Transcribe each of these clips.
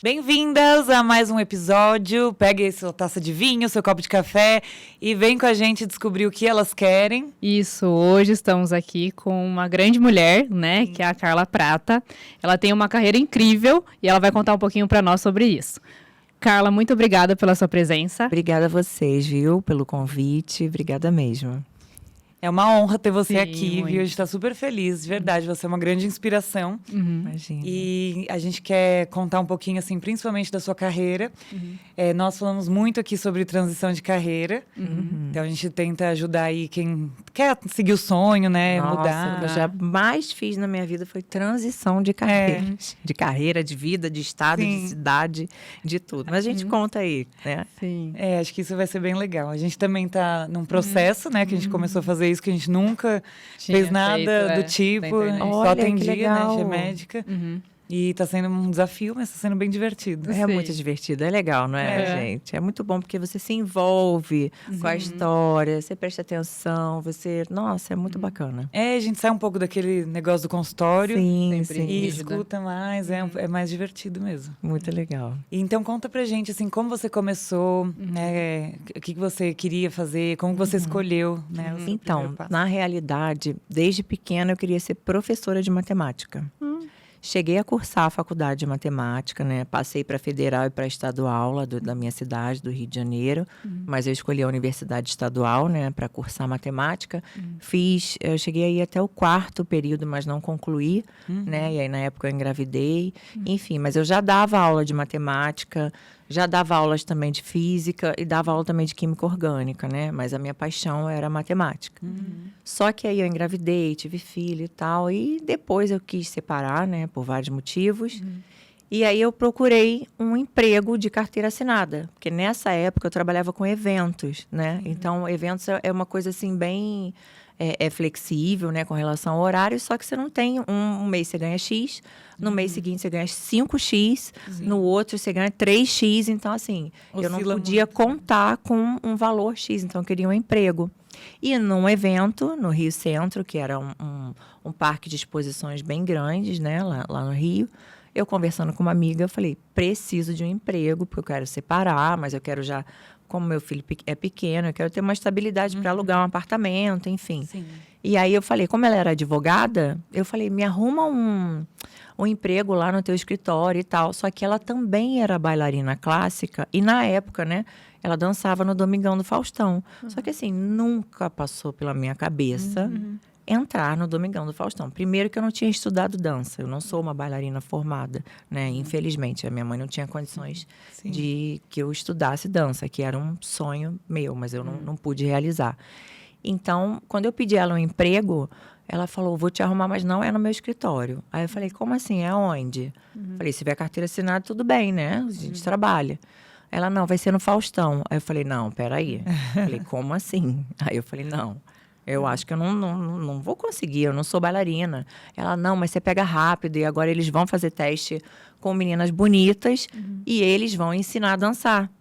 Bem-vindas a mais um episódio. Pegue aí sua taça de vinho, seu copo de café e vem com a gente descobrir o que elas querem. Isso, hoje estamos aqui com uma grande mulher, né, que é a Carla Prata. Ela tem uma carreira incrível e ela vai contar um pouquinho para nós sobre isso. Carla, muito obrigada pela sua presença. Obrigada a vocês, viu, pelo convite. Obrigada mesmo. É uma honra ter você aqui, muito. viu? A gente tá super feliz, de verdade. Você é uma grande inspiração. Imagina. E a gente quer contar um pouquinho, assim, principalmente da sua carreira. Nós falamos muito aqui sobre transição de carreira. Então, a gente tenta ajudar aí quem quer seguir o sonho, né? Nossa, mudar. o que eu já mais fiz na minha vida foi transição de carreira. De carreira, de vida, de estado, Sim. de cidade, de tudo. Mas a gente conta aí, né? Sim. Acho que isso vai ser bem legal. A gente também tá num processo, né? Que a gente começou a fazer isso, que a gente nunca fez nada do tipo. na A gente internet. só Olha, que atendia, né? A legal. gente é médica. E tá sendo um desafio, mas tá sendo bem divertido. É Sim. muito divertido, é legal, não é, gente? É muito bom porque você se envolve com a história, você presta atenção, Nossa, é muito bacana. A gente sai um pouco daquele negócio do consultório. Sim, sempre E rígida. escuta mais, é mais divertido mesmo. Muito legal. Então conta pra gente, assim, como você começou, né? O que você queria fazer, como você escolheu, né? o seu Então, primeiro passo. na realidade, desde pequena eu queria ser professora de matemática. Cheguei a cursar a faculdade de matemática, né? Passei para federal e para estadual lá da minha cidade, do Rio de Janeiro. Mas eu escolhi a universidade estadual, né? Para cursar matemática. Eu cheguei aí até o 4º período, mas não concluí, né? E aí na época eu engravidei. Enfim, mas eu já dava aula de matemática, já dava aulas também de física e dava aula também de química orgânica, né? Mas a minha paixão era matemática. Só que aí eu engravidei, tive filho e tal. E depois eu quis separar, né? Por vários motivos. E aí eu procurei um emprego de carteira assinada. Porque nessa época eu trabalhava com eventos, né? Então, eventos é uma coisa assim bem... É flexível, né, com relação ao horário, só que você não tem um mês você ganha X, no mês seguinte você ganha 5X, no outro você ganha 3X, então assim, eu não Oscila podia muito. contar com um valor X, então eu queria um emprego. E num evento no Rio Centro, que era um parque de exposições bem grandes, né, lá no Rio, eu conversando com uma amiga, eu falei, preciso de um emprego, porque eu quero separar, mas eu quero já... Como meu filho é pequeno, eu quero ter uma estabilidade para alugar um apartamento, enfim. Sim. E aí eu falei, como ela era advogada, eu falei, me arruma um emprego lá no teu escritório e tal. Só que ela também era bailarina clássica e na época, né, ela dançava no Domingão do Faustão. Só que assim, nunca passou pela minha cabeça entrar no Domingão do Faustão. Primeiro que eu não tinha estudado dança, eu não sou uma bailarina formada, né? Infelizmente, a minha mãe não tinha condições Sim. de que eu estudasse dança, que era um sonho meu, mas eu não pude realizar. Então, quando eu pedi ela um emprego, ela falou, vou te arrumar, mas não é no meu escritório. Aí eu falei, como assim? É onde? Falei, se tiver carteira assinada, tudo bem, né? A gente trabalha. Ela, não, vai ser no Faustão. Aí eu falei, não, peraí. Falei, como assim? Aí eu falei, não. Eu acho que eu não vou conseguir, eu não sou bailarina. Ela, não, mas você pega rápido e agora eles vão fazer teste com meninas bonitas e eles vão ensinar a dançar,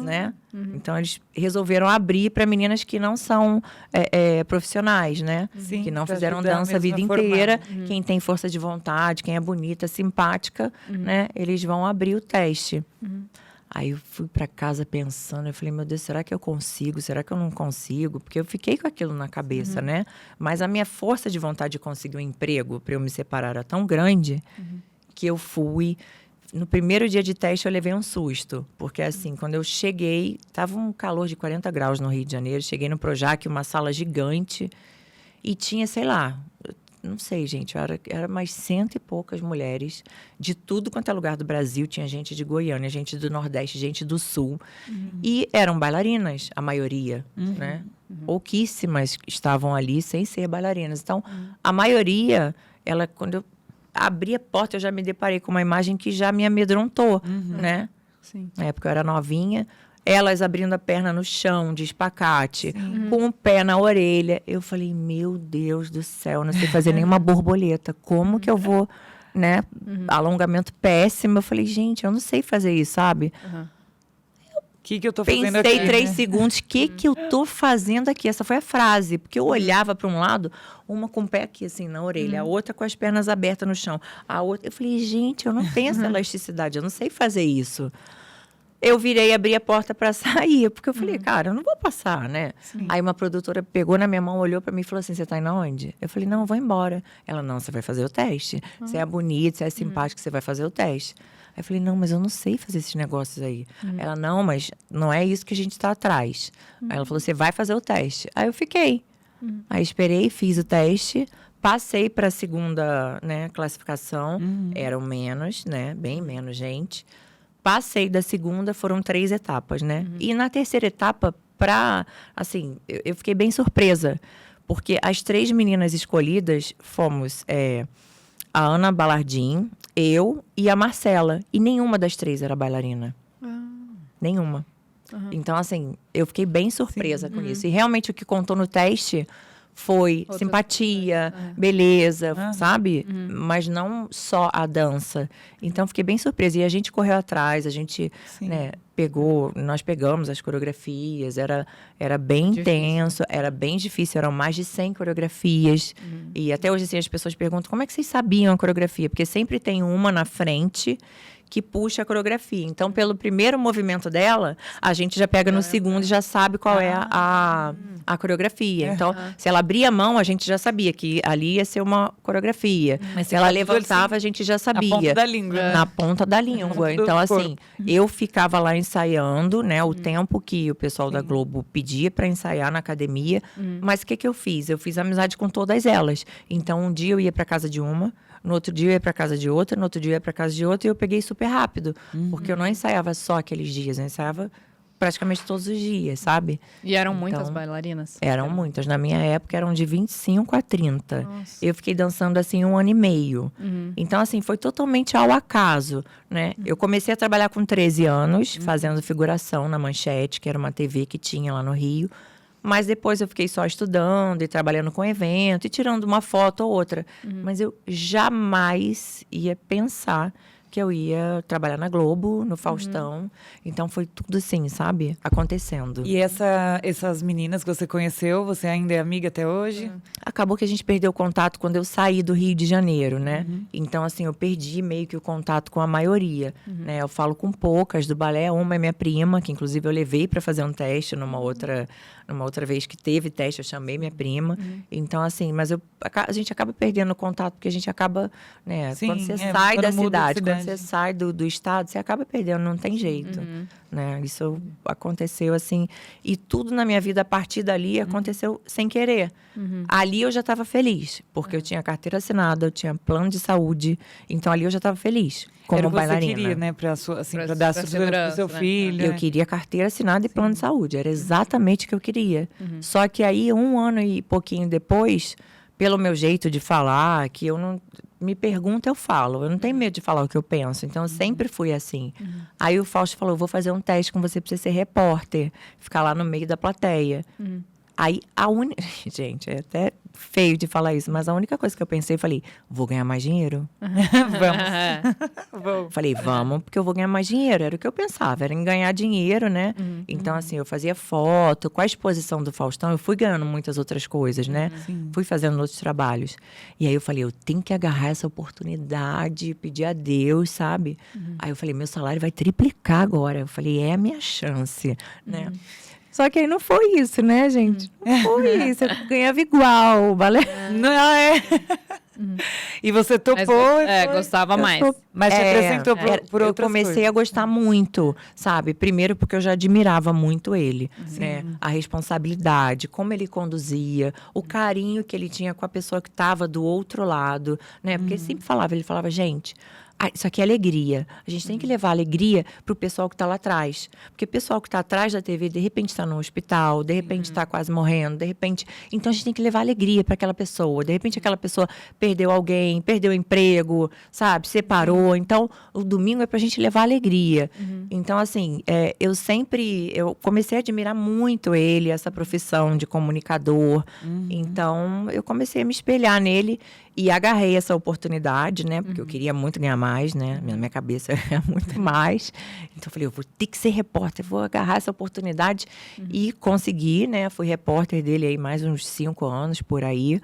né? Então, eles resolveram abrir para meninas que não são profissionais, né? Sim, que não pra fizeram ajudar dança a mesmo vida a formar. inteira. Quem tem força de vontade, quem é bonita, simpática, né? Eles vão abrir o teste. Aí eu fui para casa pensando, eu falei, meu Deus, será que eu consigo? Será que eu não consigo? Porque eu fiquei com aquilo na cabeça, né? Mas a minha força de vontade de conseguir um emprego para eu me separar era tão grande que eu fui. No primeiro dia de teste eu levei um susto, porque assim, quando eu cheguei, estava um calor de 40 graus no Rio de Janeiro, cheguei no Projac, uma sala gigante, e tinha, sei lá... Não sei, gente, era mais 100 e poucas mulheres de tudo quanto é lugar do Brasil. Tinha gente de Goiânia, gente do Nordeste, gente do Sul. E eram bailarinas, a maioria, né? Pouquíssimas estavam ali sem ser bailarinas. Então, a maioria, quando eu abri a porta, eu já me deparei com uma imagem que já me amedrontou, né? Sim. Na época eu era novinha. Elas abrindo a perna no chão, de espacate, com o pé na orelha. Eu falei, meu Deus do céu, não sei fazer nenhuma borboleta. Como que eu vou, né? Alongamento péssimo. Eu falei, gente, eu não sei fazer isso, sabe? que eu tô fazendo aqui? Pensei 3 segundos, o que eu tô fazendo aqui? Essa foi a frase, porque eu olhava para um lado, uma com o pé aqui, assim, na orelha, a outra com as pernas abertas no chão, a outra... Eu falei, gente, eu não tenho essa elasticidade, eu não sei fazer isso. Eu virei, abri a porta para sair, porque eu falei, cara, eu não vou passar, né? Sim. Aí uma produtora pegou na minha mão, olhou para mim e falou assim, você tá indo aonde? Eu falei, não, eu vou embora. Ela, não, você vai fazer o teste. Você é bonita, você é simpática, você vai fazer o teste. Aí eu falei, não, mas eu não sei fazer esses negócios aí. Ela, não, mas não é isso que a gente tá atrás. Aí ela falou, você vai fazer o teste. Aí eu fiquei. Aí esperei, fiz o teste, passei para a segunda, né, classificação. Eram menos, né, bem menos gente. Passei da segunda, foram 3 etapas, né? E na terceira etapa, assim, eu fiquei bem surpresa. Porque as 3 meninas escolhidas fomos a Ana Balardim, eu e a Marcela. E nenhuma das 3 era bailarina. Nenhuma. Então, assim, eu fiquei bem surpresa com isso. E realmente o que contou no teste foi simpatia, beleza, sabe? Mas não só a dança. Então, fiquei bem surpresa. E a gente correu atrás, a gente, né, nós pegamos as coreografias, era bem intenso, era bem difícil, eram mais de 100 coreografias. E até hoje, assim, as pessoas perguntam, como é que vocês sabiam a coreografia? Porque sempre tem uma na frente que puxa a coreografia. Então, pelo primeiro movimento dela, a gente já pega no segundo e já sabe qual é a coreografia. Então, se ela abria a mão, a gente já sabia que ali ia ser uma coreografia. Mas se ela levantava, a gente já sabia. Na ponta da língua. Na ponta da língua. Então, assim, eu ficava lá ensaiando, né? O tempo que o pessoal da Globo pedia para ensaiar na academia. Mas o que eu fiz? Eu fiz amizade com todas elas. Então, um dia eu ia para casa de uma, no outro dia eu ia para casa de outra, no outro dia eu ia para casa de outra, e eu peguei super rápido. Porque eu não ensaiava só aqueles dias, eu ensaiava praticamente todos os dias, sabe? E eram muitas bailarinas? Eram muitas. Na minha época, eram de 25 a 30. Nossa. Eu fiquei dançando, assim, 1 ano e meio. Então, assim, foi totalmente ao acaso, né? Eu comecei a trabalhar com 13 anos, fazendo figuração na Manchete, que era uma TV que tinha lá no Rio. Mas depois eu fiquei só estudando e trabalhando com evento e tirando uma foto ou outra. Mas eu jamais ia pensar que eu ia trabalhar na Globo, no Faustão. Então, foi tudo assim, sabe? Acontecendo. E essas meninas que você conheceu, você ainda é amiga até hoje? Acabou que a gente perdeu o contato quando eu saí do Rio de Janeiro, né? Então, assim, eu perdi meio que o contato com a maioria, né? Eu falo com poucas do balé. Uma é minha prima, que inclusive eu levei para fazer um teste numa outra vez que teve teste, eu chamei minha prima. Então, assim, mas a gente acaba perdendo o contato, porque a gente acaba, né? Sim, quando você sai da cidade, quando cidade. você sai do estado, você acaba perdendo, não tem jeito. Né? Isso aconteceu assim. E tudo na minha vida, a partir dali, aconteceu sem querer. Ali eu já estava feliz, porque eu tinha carteira assinada, eu tinha plano de saúde. Então, ali eu já estava feliz, como Era o que bailarina. você queria, né? Pra dar segurança pro seu filho. Eu queria carteira assinada e plano de saúde. Era exatamente o que eu queria. Só que aí, 1 ano e pouquinho depois, pelo meu jeito de falar, que eu não... Me pergunta, eu falo. Eu não tenho medo de falar o que eu penso. Então, eu sempre fui assim. Aí o Fausto falou, vou fazer um teste com você pra você ser repórter. Ficar lá no meio da plateia. Aí, Gente, é até feio de falar isso, mas a única coisa que eu pensei, falei, vou ganhar mais dinheiro? Vamos. Falei, vamos, porque eu vou ganhar mais dinheiro. Era o que eu pensava, era em ganhar dinheiro, né? Então, assim, eu fazia foto. Com a exposição do Faustão, eu fui ganhando muitas outras coisas, né? Fui fazendo outros trabalhos. E aí eu falei, eu tenho que agarrar essa oportunidade, pedir a Deus, sabe? Aí eu falei, meu salário vai triplicar agora. Eu falei, é a minha chance, né? Só que aí não foi isso, né, gente? Não foi isso. Eu ganhava igual, balé. Não é? E você topou. Gostava mais. Mas te acrescentou por eu outras comecei coisas. a gostar muito, sabe? Primeiro porque eu já admirava muito ele, né? A responsabilidade, como ele conduzia, o carinho que ele tinha com a pessoa que estava do outro lado, né? Porque ele falava, gente... isso aqui é alegria. A gente tem que levar alegria para o pessoal que está lá atrás. Porque o pessoal que está atrás da TV, de repente está no hospital, de repente está quase morrendo, de repente... Então, a gente tem que levar alegria para aquela pessoa. De repente, aquela pessoa perdeu alguém, perdeu o emprego, sabe? Separou. Então, o domingo é para a gente levar alegria. Então, assim, eu comecei a admirar muito ele, essa profissão de comunicador. Então, eu comecei a me espelhar nele. E agarrei essa oportunidade, né? Porque eu queria muito ganhar mais, né? Na minha cabeça é muito mais. Então, eu falei, eu vou ter que ser repórter, vou agarrar essa oportunidade. E consegui, né? Fui repórter dele aí mais uns 5 anos, por aí.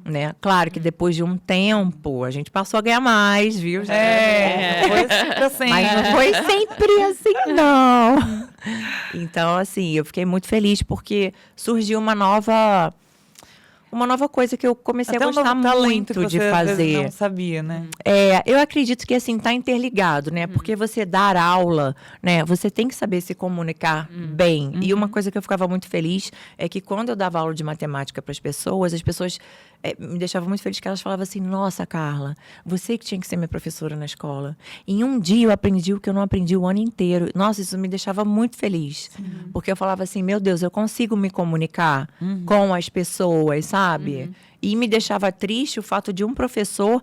Né? Claro que depois de um tempo, a gente passou a ganhar mais, viu? Foi assim. Mas não foi sempre assim, não. Então, assim, eu fiquei muito feliz porque surgiu uma nova coisa que eu comecei Até a gostar muito que de você, às vezes, fazer. não sabia, né? Eu acredito que, assim, tá interligado, né? Porque você dar aula, né? Você tem que saber se comunicar bem. E uma coisa que eu ficava muito feliz é que quando eu dava aula de matemática para as pessoas me deixavam muito feliz que elas falavam assim, nossa, Carla, você que tinha que ser minha professora na escola. Em um dia eu aprendi o que eu não aprendi o ano inteiro. Nossa, isso me deixava muito feliz. Porque eu falava assim, meu Deus, eu consigo me comunicar com as pessoas, sabe? E me deixava triste o fato de um professor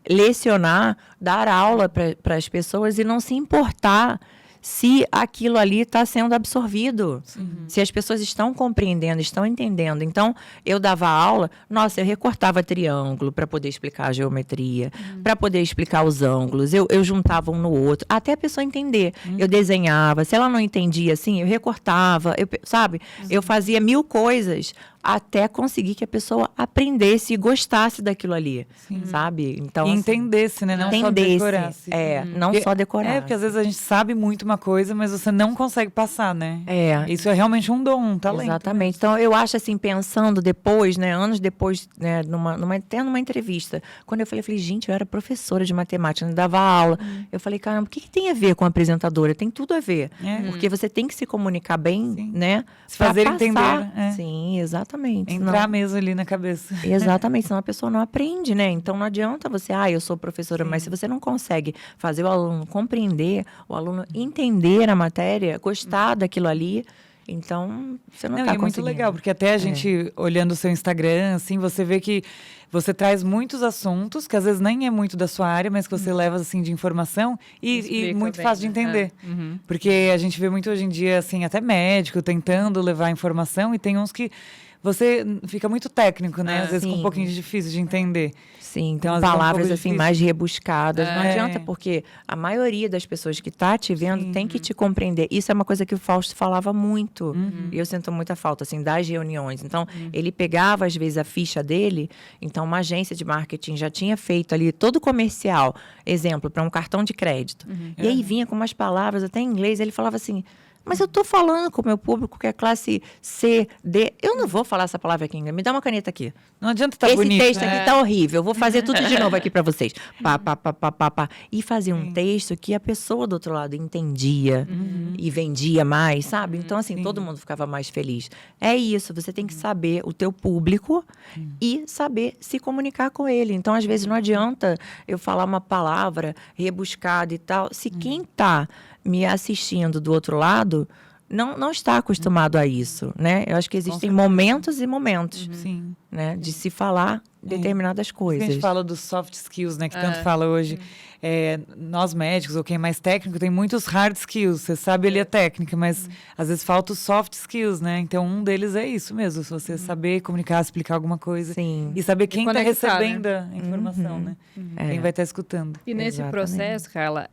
lecionar, dar aula para as pessoas e não se importar se aquilo ali está sendo absorvido. Se as pessoas estão compreendendo, estão entendendo. Então, eu dava aula, nossa, eu recortava triângulo para poder explicar a geometria, para poder explicar os ângulos. Eu juntava um no outro, até a pessoa entender. Eu desenhava. Se ela não entendia, assim, eu recortava, sabe? Eu fazia 1000 coisas até conseguir que a pessoa aprendesse e gostasse daquilo ali, sabe? Então, E entendesse, né? Não só decorasse. Não só decorar. Porque às vezes a gente sabe muito uma coisa, mas você não consegue passar, né? Isso é realmente um dom, um talento. Exatamente. Então, eu acho assim, pensando depois, né? Anos depois, né? Até numa entrevista, quando eu falei, gente, eu era professora de matemática, eu dava aula. Eu falei, caramba, o que tem a ver com apresentadora? Tem tudo a ver. Porque você tem que se comunicar bem, né? Se fazer entender. Sim, exatamente. Entrar mesmo ali na cabeça. Exatamente, senão a pessoa não aprende, né? Então não adianta você, eu sou professora, mas se você não consegue fazer o aluno compreender, o aluno entender a matéria, gostar daquilo ali, então você não está conseguindo. É muito legal, porque até a gente, olhando o seu Instagram, assim, você vê que você traz muitos assuntos, que às vezes nem é muito da sua área, mas que você leva, assim, de informação e muito bem, fácil de entender. Porque a gente vê muito hoje em dia, assim, até médico tentando levar informação, e tem uns que você fica muito técnico, né? Às vezes com um pouquinho difícil de entender. Sim, então, palavras assim mais rebuscadas. Não adianta, porque a maioria das pessoas que está te vendo tem que te compreender. Isso é uma coisa que o Fausto falava muito. E eu sinto muita falta, assim, das reuniões. Então, ele pegava, às vezes, a ficha dele. Então, uma agência de marketing já tinha feito ali todo o comercial, exemplo, para um cartão de crédito. E aí vinha com umas palavras, até em inglês, ele falava assim... Mas eu estou falando com o meu público que é classe C, D. Eu não vou falar essa palavra aqui, me dá uma caneta aqui. Não adianta estar bonito. Esse texto aqui está horrível. Eu vou fazer tudo de novo aqui para vocês. Pá. E fazia um texto que a pessoa do outro lado entendia e vendia mais, sabe? Então, assim, todo mundo ficava mais feliz. É isso, você tem que saber o teu público e saber se comunicar com ele. Então, às vezes, não adianta eu falar uma palavra rebuscada e tal. Se quem está me assistindo do outro lado não está acostumado a isso, né? Eu acho que existem momentos e momentos, né? De se falar determinadas coisas. A gente fala dos soft skills, né? Que tanto fala hoje. Nós médicos, ou quem é mais técnico, tem muitos hard skills. Você sabe ali a técnica, mas às vezes falta os soft skills, né? Então, um deles é isso mesmo. Se você saber comunicar, explicar alguma coisa. E saber quem está recebendo a informação, né? Quem vai estar escutando. E nesse processo, Carla,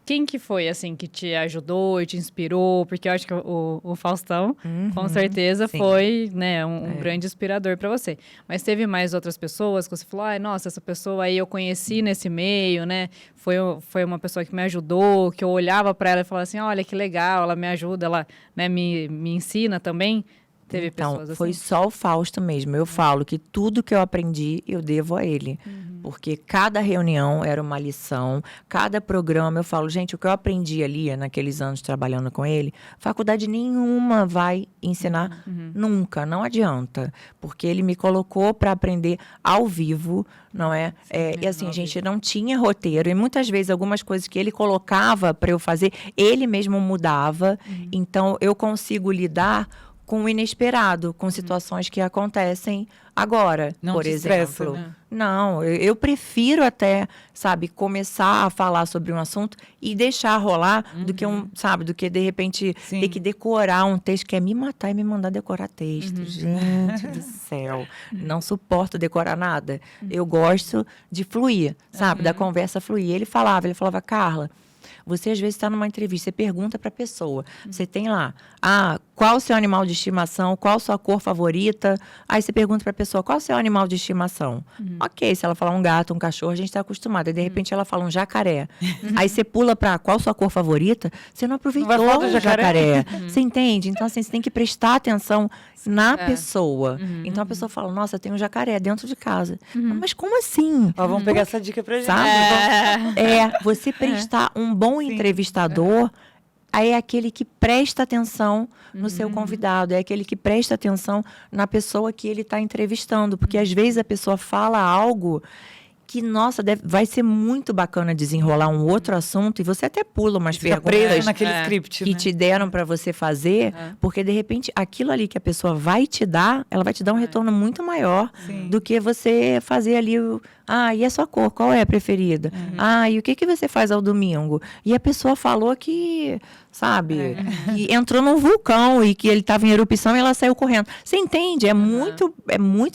quem que foi, assim, que te ajudou e te inspirou? Porque eu acho que o Faustão, com certeza, foi, né, um grande inspirador para você. Mas teve mais outras pessoas que você falou, nossa, essa pessoa aí eu conheci nesse meio, né? Foi uma pessoa que me ajudou, que eu olhava para ela e falava assim, olha, que legal, ela me ajuda, ela, né, me ensina também. Teve pessoas assim? Foi só o Fausto mesmo. Eu falo que tudo que eu aprendi, eu devo a ele. Porque cada reunião era uma lição, cada programa, eu falo, gente, o que eu aprendi ali, naqueles anos trabalhando com ele, faculdade nenhuma vai ensinar nunca, não adianta. Porque ele me colocou para aprender ao vivo, não é? E assim, a gente não tinha roteiro. E muitas vezes, algumas coisas que ele colocava para eu fazer, ele mesmo mudava. Então, eu consigo lidar com o inesperado, com situações que acontecem agora, Não por te exemplo. estressa, né? Não, eu prefiro até, sabe, começar a falar sobre um assunto e deixar rolar do que do que de repente Sim. ter que decorar um texto, que é me matar e me mandar decorar texto. Gente do céu, não suporto decorar nada. Eu gosto de fluir, sabe, da conversa fluir. Ele falava, Carla, você às vezes está numa entrevista, você pergunta para a pessoa, você tem lá, qual o seu animal de estimação, qual a sua cor favorita? Aí você pergunta para a pessoa, qual o seu animal de estimação? Ok, se ela falar um gato, um cachorro, a gente está acostumado. Aí de repente ela fala um jacaré. Aí você pula para qual a sua cor favorita? Você não aproveitou Não vai falar do o jacaré? jacaré. Você entende? Então assim, você tem que prestar atenção na pessoa. Então a pessoa fala, nossa, tem um jacaré dentro de casa. Mas como assim? Ó, vamos pegar essa dica pra gente. Sabe? Você prestar um bom entrevistador é aquele que presta atenção no seu convidado, é aquele que presta atenção na pessoa que ele está entrevistando, porque às vezes a pessoa fala algo que, nossa, vai ser muito bacana desenrolar um outro assunto e você até pula umas Fica preso perguntas naquele script, que né? te deram para você fazer, porque de repente aquilo ali que a pessoa vai te dar, ela vai te dar um retorno muito maior do que você fazer ali e a sua cor, qual é a preferida? E o que você faz ao domingo? E a pessoa falou que, sabe, que entrou num vulcão e que ele estava em erupção e ela saiu correndo. Você entende? É muito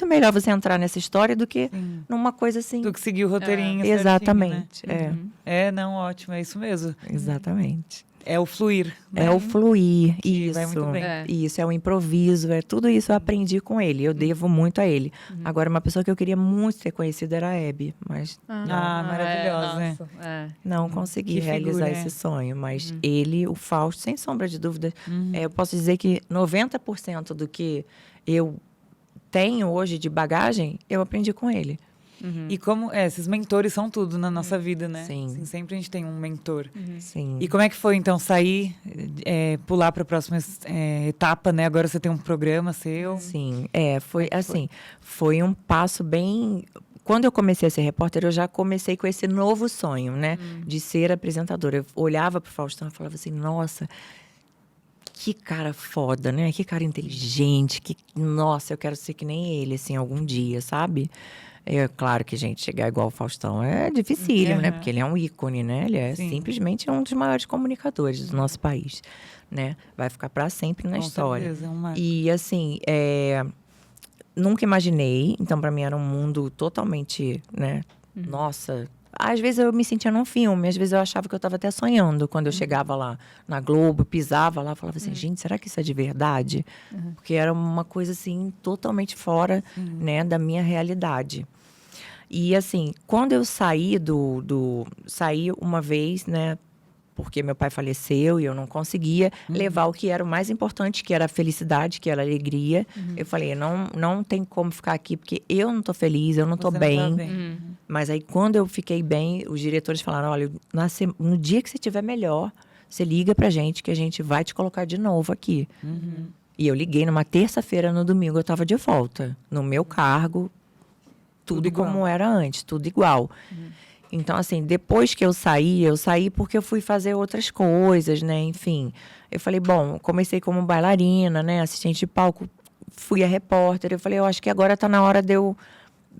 melhor você entrar nessa história do que numa coisa assim. Do que seguir o roteirinho certinho, Exatamente. né? Não, ótimo, é isso mesmo. Exatamente. É o fluir. Né? É o fluir, Que isso. vai muito bem. Isso, é o improviso, tudo isso eu aprendi com ele. Eu devo muito a ele. Agora, uma pessoa que eu queria muito ter conhecido era a Hebe, mas Maravilhosa, né? não consegui Que realizar figura, esse sonho. Mas ele, o Fausto, sem sombra de dúvida, eu posso dizer que 90% do que eu tenho hoje de bagagem, eu aprendi com ele. E como esses mentores são tudo na nossa vida, né? Sim. Assim, sempre a gente tem um mentor. Sim. E como é que foi, então, sair, pular para a próxima etapa, né? Agora você tem um programa seu. Sim, foi assim, foi um passo bem... Quando eu comecei a ser repórter, eu já comecei com esse novo sonho, né? De ser apresentadora. Eu olhava para o Faustão e falava assim, nossa... Que cara foda, né? Que cara inteligente, nossa, eu quero ser que nem ele, assim, algum dia, sabe? É claro que, gente, chegar igual o Faustão é dificílimo, né? Porque ele é um ícone, né? Ele é simplesmente um dos maiores comunicadores do nosso país, né? Vai ficar para sempre na história. Certeza, é um marco. E, assim, nunca imaginei. Então, para mim, era um mundo totalmente, né? Nossa... Às vezes eu me sentia num filme, às vezes eu achava que eu estava até sonhando. Quando eu chegava lá na Globo, pisava lá, falava assim, gente, será que isso é de verdade? Porque era uma coisa, assim, totalmente fora, né, da minha realidade. E, assim, quando eu saí saí uma vez, né, porque meu pai faleceu e eu não conseguia levar o que era o mais importante, que era a felicidade, que era a alegria. Eu falei, não tem como ficar aqui, porque eu não tô feliz, eu não tô Você bem. não tá bem. Mas aí, quando eu fiquei bem, os diretores falaram, olha, no dia que você estiver melhor, você liga pra gente, que a gente vai te colocar de novo aqui. E eu liguei numa terça-feira, no domingo, eu estava de volta. No meu cargo, tudo como era antes, tudo igual. Então, assim, depois que eu saí porque eu fui fazer outras coisas, né? Enfim, eu falei, bom, comecei como bailarina, né? Assistente de palco, fui a repórter. Eu falei, eu acho que agora está na hora de eu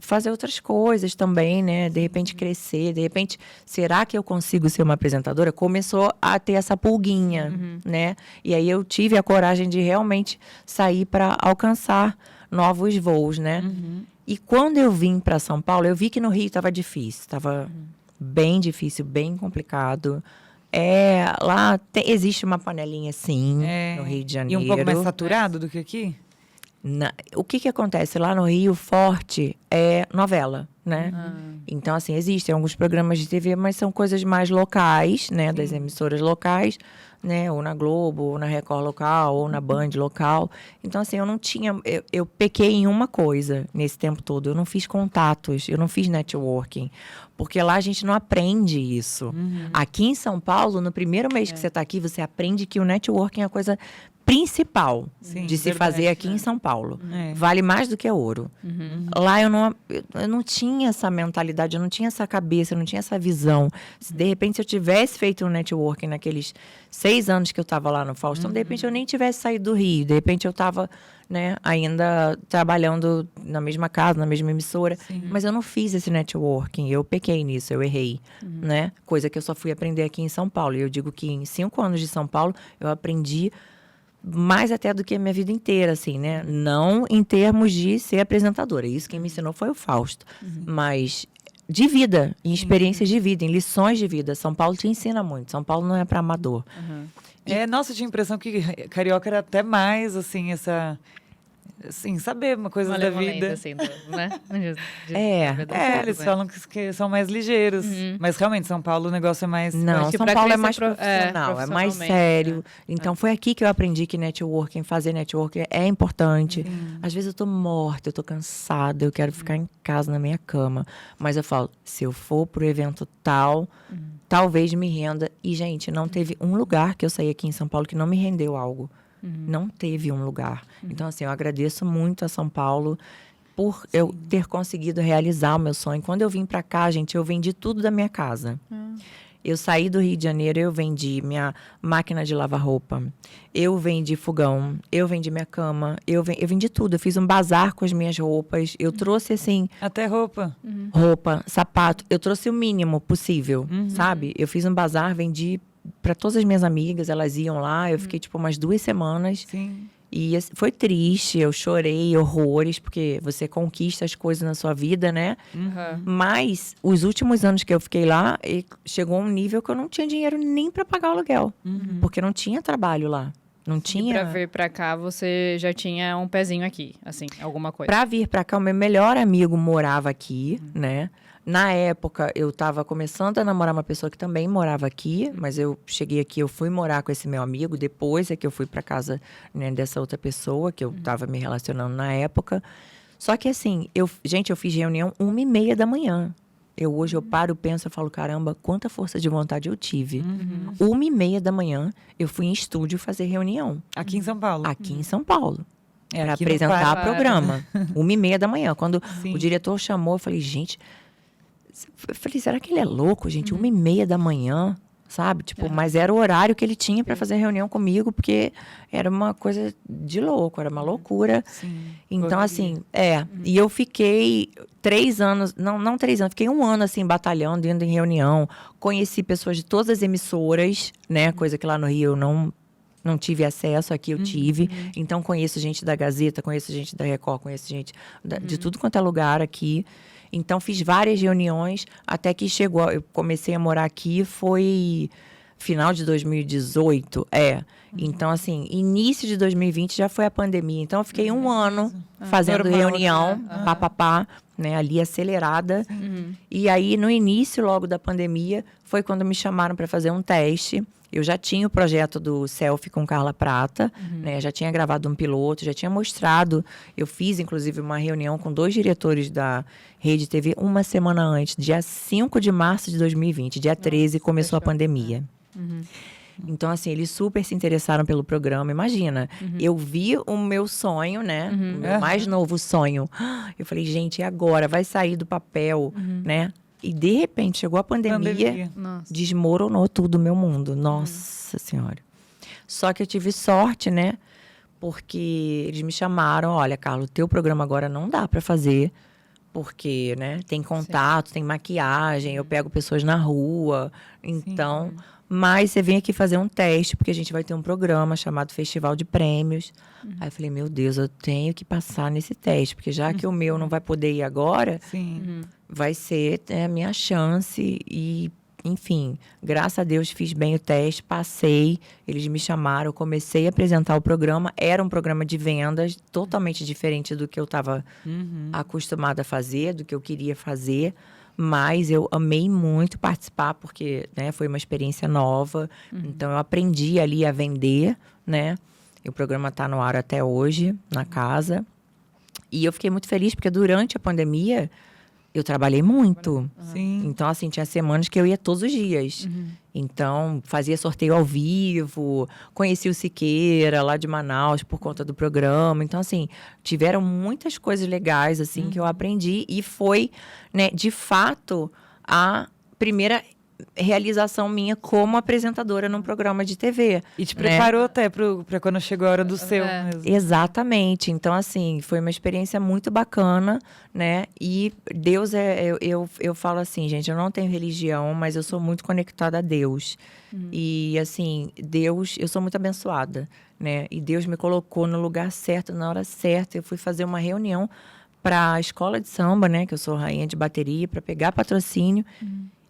fazer outras coisas também, né? De repente crescer, de repente, será que eu consigo ser uma apresentadora? Começou a ter essa pulguinha, né? E aí eu tive a coragem de realmente sair para alcançar novos voos, né? E quando eu vim para São Paulo, eu vi que no Rio estava difícil, estava bem difícil, bem complicado. Lá existe uma panelinha, sim, no Rio de Janeiro. E um pouco mais saturado do que aqui? O que acontece? Lá no Rio, forte é novela, né? Então, assim, existem alguns programas de TV, mas são coisas mais locais, né? Das emissoras locais, né? Ou na Globo, ou na Record local, ou na Band local. Então, assim, eu não tinha... Eu pequei em uma coisa nesse tempo todo. Eu não fiz contatos, eu não fiz networking. Porque lá a gente não aprende isso. Aqui em São Paulo, no primeiro mês que você está aqui, você aprende que o networking é a coisa principal Sim, de se verdade, fazer aqui em São Paulo. É. Vale mais do que ouro. Lá eu não tinha essa mentalidade, eu não tinha essa cabeça, eu não tinha essa visão. Se de repente se eu tivesse feito um networking naqueles 6 anos que eu estava lá no Faustão, de repente eu nem tivesse saído do Rio, de repente eu estava, né, ainda trabalhando na mesma casa, na mesma emissora, mas eu não fiz esse networking, eu pequei nisso, eu errei, né? Coisa que eu só fui aprender aqui em São Paulo. E eu digo que em 5 anos de São Paulo eu aprendi mais até do que a minha vida inteira, assim, né? Não em termos de ser apresentadora. Isso quem me ensinou foi o Fausto. Mas de vida, em experiências de vida, em lições de vida. São Paulo te ensina muito. São Paulo não é para amador. Nossa, eu tinha a impressão que carioca era até mais, assim, assim, saber uma coisa da vida. Assim, né? Eles falam que são mais ligeiros. Mas realmente, São Paulo o negócio é mais. Não, São Paulo é mais profissional, é mais profissionalmente, sério. Então, foi aqui que eu aprendi que fazer networking é importante. Às vezes eu tô morta, eu tô cansada, eu quero ficar em casa, na minha cama. Mas eu falo, se eu for pro evento tal, talvez me renda. E, gente, não teve um lugar que eu saí aqui em São Paulo que não me rendeu algo. Não teve um lugar. Então, assim, eu agradeço muito a São Paulo por eu ter conseguido realizar o meu sonho. Quando eu vim pra cá, gente, eu vendi tudo da minha casa. Eu saí do Rio de Janeiro, eu vendi minha máquina de lavar roupa, eu vendi fogão, eu vendi minha cama, eu vendi tudo. Eu fiz um bazar com as minhas roupas, eu trouxe, assim... Até roupa. Roupa, sapato, eu trouxe o mínimo possível, sabe? Eu fiz um bazar, vendi para todas as minhas amigas, elas iam lá, eu fiquei tipo umas 2 semanas. Sim. E foi triste, eu chorei horrores, porque você conquista as coisas na sua vida, né? Mas os últimos anos que eu fiquei lá, chegou a um nível que eu não tinha dinheiro nem para pagar o aluguel, porque não tinha trabalho lá. Não tinha. E pra vir pra cá, você já tinha um pezinho aqui, assim, alguma coisa? Pra vir pra cá, o meu melhor amigo morava aqui, né? Na época, eu estava começando a namorar uma pessoa que também morava aqui, mas eu cheguei aqui, eu fui morar com esse meu amigo, depois é que eu fui para casa, né, dessa outra pessoa, que eu estava me relacionando na época. Só que assim, eu fiz reunião 1h30 da manhã. Hoje eu paro, penso, eu falo, caramba, quanta força de vontade eu tive. 1h30 da manhã, eu fui em estúdio fazer reunião. Aqui em São Paulo. Aqui em São Paulo. Para aqui não apresentar para. o programa. 1h30 da manhã. Quando o diretor chamou, eu falei, gente... Eu falei, será que ele é louco, gente? 1h30 da manhã, sabe? Tipo, mas era o horário que ele tinha para fazer reunião comigo, porque era uma coisa de louco, era uma loucura. Então, assim, e eu fiquei 3 anos, não 3 anos, fiquei 1 ano, assim, batalhando, indo em reunião. Conheci pessoas de todas as emissoras, né? Coisa que lá no Rio eu não tive acesso, aqui eu tive. Então, conheço gente da Gazeta, conheço gente da Record, conheço gente de tudo quanto é lugar aqui. Então, fiz várias reuniões, até que chegou... Eu comecei a morar aqui, foi final de 2018, Então, assim, início de 2020 já foi a pandemia. Então, eu fiquei 1 ano fazendo reunião, né, ali acelerada. E aí, no início, logo da pandemia, foi quando me chamaram para fazer um teste. Eu já tinha o projeto do Selfie com Carla Prata, né? Já tinha gravado um piloto, já tinha mostrado. Eu fiz, inclusive, uma reunião com 2 diretores da Rede TV 1 semana antes, dia 5 de março de 2020. Dia 13 começou a pandemia. Então, assim, eles super se interessaram pelo programa. Imagina, eu vi o meu sonho, né? O meu mais novo sonho. Eu falei, gente, e agora? Vai sair do papel, né? E, de repente, chegou a pandemia. Desmoronou tudo o meu mundo. Nossa Senhora. Só que eu tive sorte, né? Porque eles me chamaram, olha, Carla, o teu programa agora não dá para fazer, porque, né, tem contato, tem maquiagem, eu pego pessoas na rua. Então, mas você vem aqui fazer um teste, porque a gente vai ter um programa chamado Festival de Prêmios. Aí eu falei, meu Deus, eu tenho que passar nesse teste, porque já que o meu não vai poder ir agora, vai ser a minha chance. E, enfim, graças a Deus fiz bem o teste, passei, eles me chamaram, eu comecei a apresentar o programa. Era um programa de vendas totalmente diferente do que eu estava acostumada a fazer, do que eu queria fazer. Mas eu amei muito participar, porque, né, foi uma experiência nova. Então, eu aprendi ali a vender, né? E o programa está no ar até hoje, na casa. E eu fiquei muito feliz, porque durante a pandemia, eu trabalhei muito. Sim. Então, assim, tinha semanas que eu ia todos os dias. Então, fazia sorteio ao vivo, conheci o Siqueira, lá de Manaus, por conta do programa. Então, assim, tiveram muitas coisas legais, assim, que eu aprendi. E foi, né, de fato, a primeira realização minha como apresentadora num programa de TV. E te preparou até para quando chegou a hora do seu mesmo. Exatamente. Então, assim, foi uma experiência muito bacana, né? E Deus eu falo assim, gente, eu não tenho religião, mas eu sou muito conectada a Deus. E, assim, Deus, eu sou muito abençoada, né? E Deus me colocou no lugar certo, na hora certa. Eu fui fazer uma reunião para a escola de samba, né? Que eu sou rainha de bateria, para pegar patrocínio.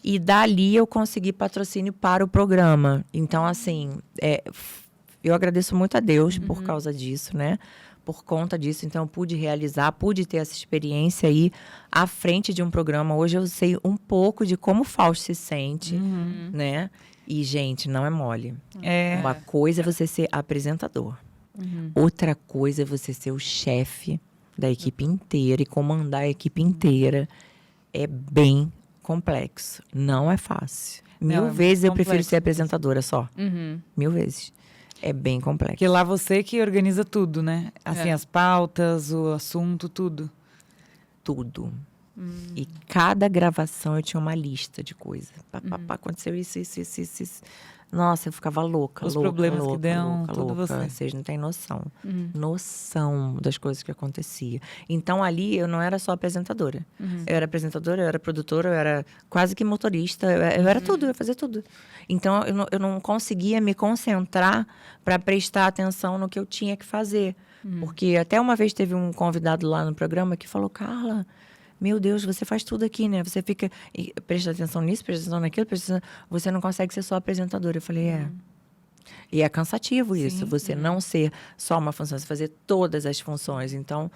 E dali eu consegui patrocínio para o programa. Então, assim, eu agradeço muito a Deus por causa disso, né? Por conta disso. Então, eu pude realizar, pude ter essa experiência aí à frente de um programa. Hoje eu sei um pouco de como o Fausto se sente, né? E, gente, não é mole. Uma coisa é você ser apresentador. Outra coisa é você ser o chefe da equipe inteira e comandar a equipe inteira. É bem complexo. Não é fácil. Mil vezes eu prefiro ser apresentadora só. 1000 vezes. É bem complexo. Porque lá você que organiza tudo, né? Assim, as pautas, o assunto, tudo. Tudo. E cada gravação eu tinha uma lista de coisas. Aconteceu isso. Nossa, eu ficava louca. Os louca, problemas louca, que dão, louca, tudo louca. você. Vocês não têm noção. Noção das coisas que aconteciam. Então, ali, eu não era só apresentadora. Eu era apresentadora, eu era produtora, eu era quase que motorista. Eu era tudo, eu fazia tudo. Então, eu não conseguia me concentrar para prestar atenção no que eu tinha que fazer. Porque até uma vez teve um convidado lá no programa que falou, Carla... Meu Deus, você faz tudo aqui, né? Você fica... presta atenção nisso, presta atenção naquilo, você não consegue ser só apresentadora. Eu falei, E é cansativo isso, você não ser só uma função, você fazer todas as funções. Então,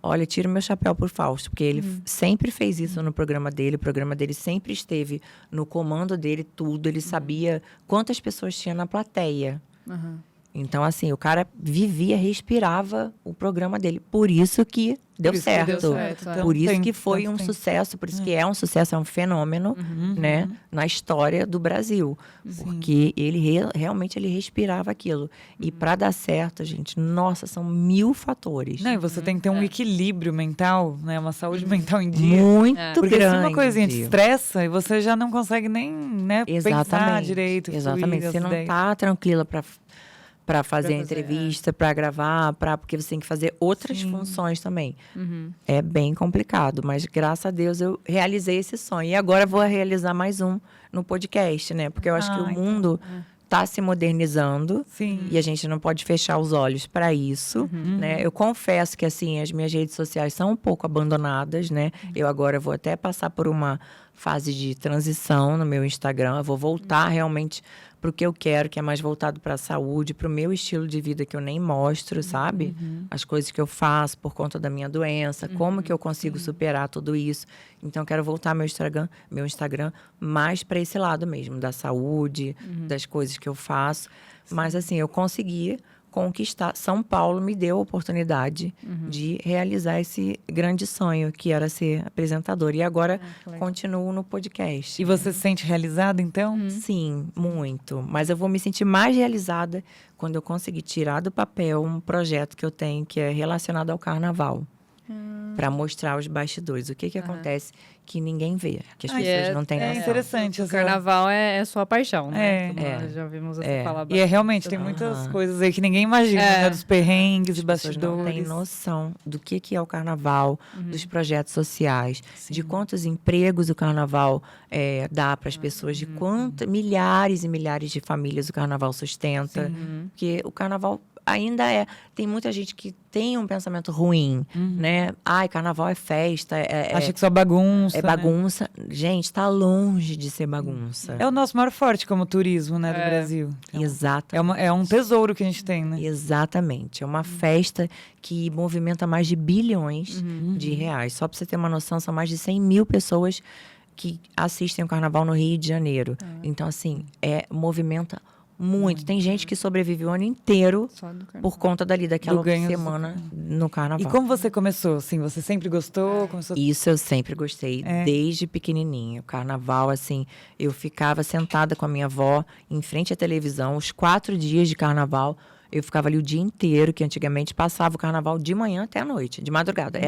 olha, tiro meu chapéu por Fausto, porque ele sempre fez isso no programa dele. O programa dele sempre esteve no comando dele, tudo. Ele sabia quantas pessoas tinha na plateia. Então, assim, o cara vivia, respirava o programa dele. Por isso que deu certo. Por isso que foi um sucesso, por isso que é um sucesso, é um fenômeno, né? Na história do Brasil. Porque ele realmente ele respirava aquilo. E para dar certo, gente, nossa, são 1000 fatores. Não, e você tem que ter um equilíbrio mental, né? Uma saúde mental em dia. Muito Porque grande. se uma coisinha te estressa, e você já não consegue nem, né, pensar direito. Exatamente. Você não tá tranquila para fazer a entrevista, para gravar, porque você tem que fazer outras funções também. É bem complicado, mas graças a Deus eu realizei esse sonho. E agora eu vou realizar mais um no podcast, né? Porque eu acho que o mundo está se modernizando e a gente não pode fechar os olhos para isso, né? Eu confesso que, assim, as minhas redes sociais são um pouco abandonadas, né? Eu agora vou até passar por uma fase de transição no meu Instagram. Eu vou voltar realmente para o que eu quero, que é mais voltado para a saúde, para o meu estilo de vida que eu nem mostro, sabe? As coisas que eu faço por conta da minha doença, como que eu consigo superar tudo isso. Então, eu quero voltar meu Instagram mais para esse lado mesmo, da saúde, das coisas que eu faço. Mas, assim, eu consegui conquistar. São Paulo me deu a oportunidade de realizar esse grande sonho, que era ser apresentadora. E agora continuo no podcast. E você se sente realizada, então? Sim, muito. Mas eu vou me sentir mais realizada quando eu conseguir tirar do papel um projeto que eu tenho que é relacionado ao carnaval. Para mostrar os bastidores. O que acontece que ninguém vê, que as pessoas não têm noção. É interessante. O carnaval é sua paixão, né? Nós já vimos você falar bastante. E realmente, tem muitas coisas aí que ninguém imagina, né? Dos perrengues e bastidores. Não tem noção do que é o carnaval, dos projetos sociais, de quantos empregos o carnaval dá para as pessoas, de quantos milhares e milhares de famílias o carnaval sustenta. Porque o carnaval ainda tem muita gente que tem um pensamento ruim, né? Ai, carnaval é festa. Acha que só bagunça. É bagunça. Né? Gente, tá longe de ser bagunça. É o nosso maior forte como turismo, né, do Brasil. Então, exato. É um tesouro que a gente tem, né? Exatamente. É uma festa que movimenta mais de bilhões de reais. Só para você ter uma noção, são mais de 100 mil pessoas que assistem o carnaval no Rio de Janeiro. Então, assim, movimenta Muito. Tem gente que sobrevive o ano inteiro Só do carnaval. por conta daquela ganho semana no carnaval. E como você começou? Assim, você sempre gostou? Começou... Isso eu sempre gostei, desde pequenininha. O carnaval, assim, eu ficava sentada com a minha avó em frente à televisão, os 4 dias de carnaval. Eu ficava ali o dia inteiro, que antigamente passava o carnaval de manhã até a noite, de madrugada.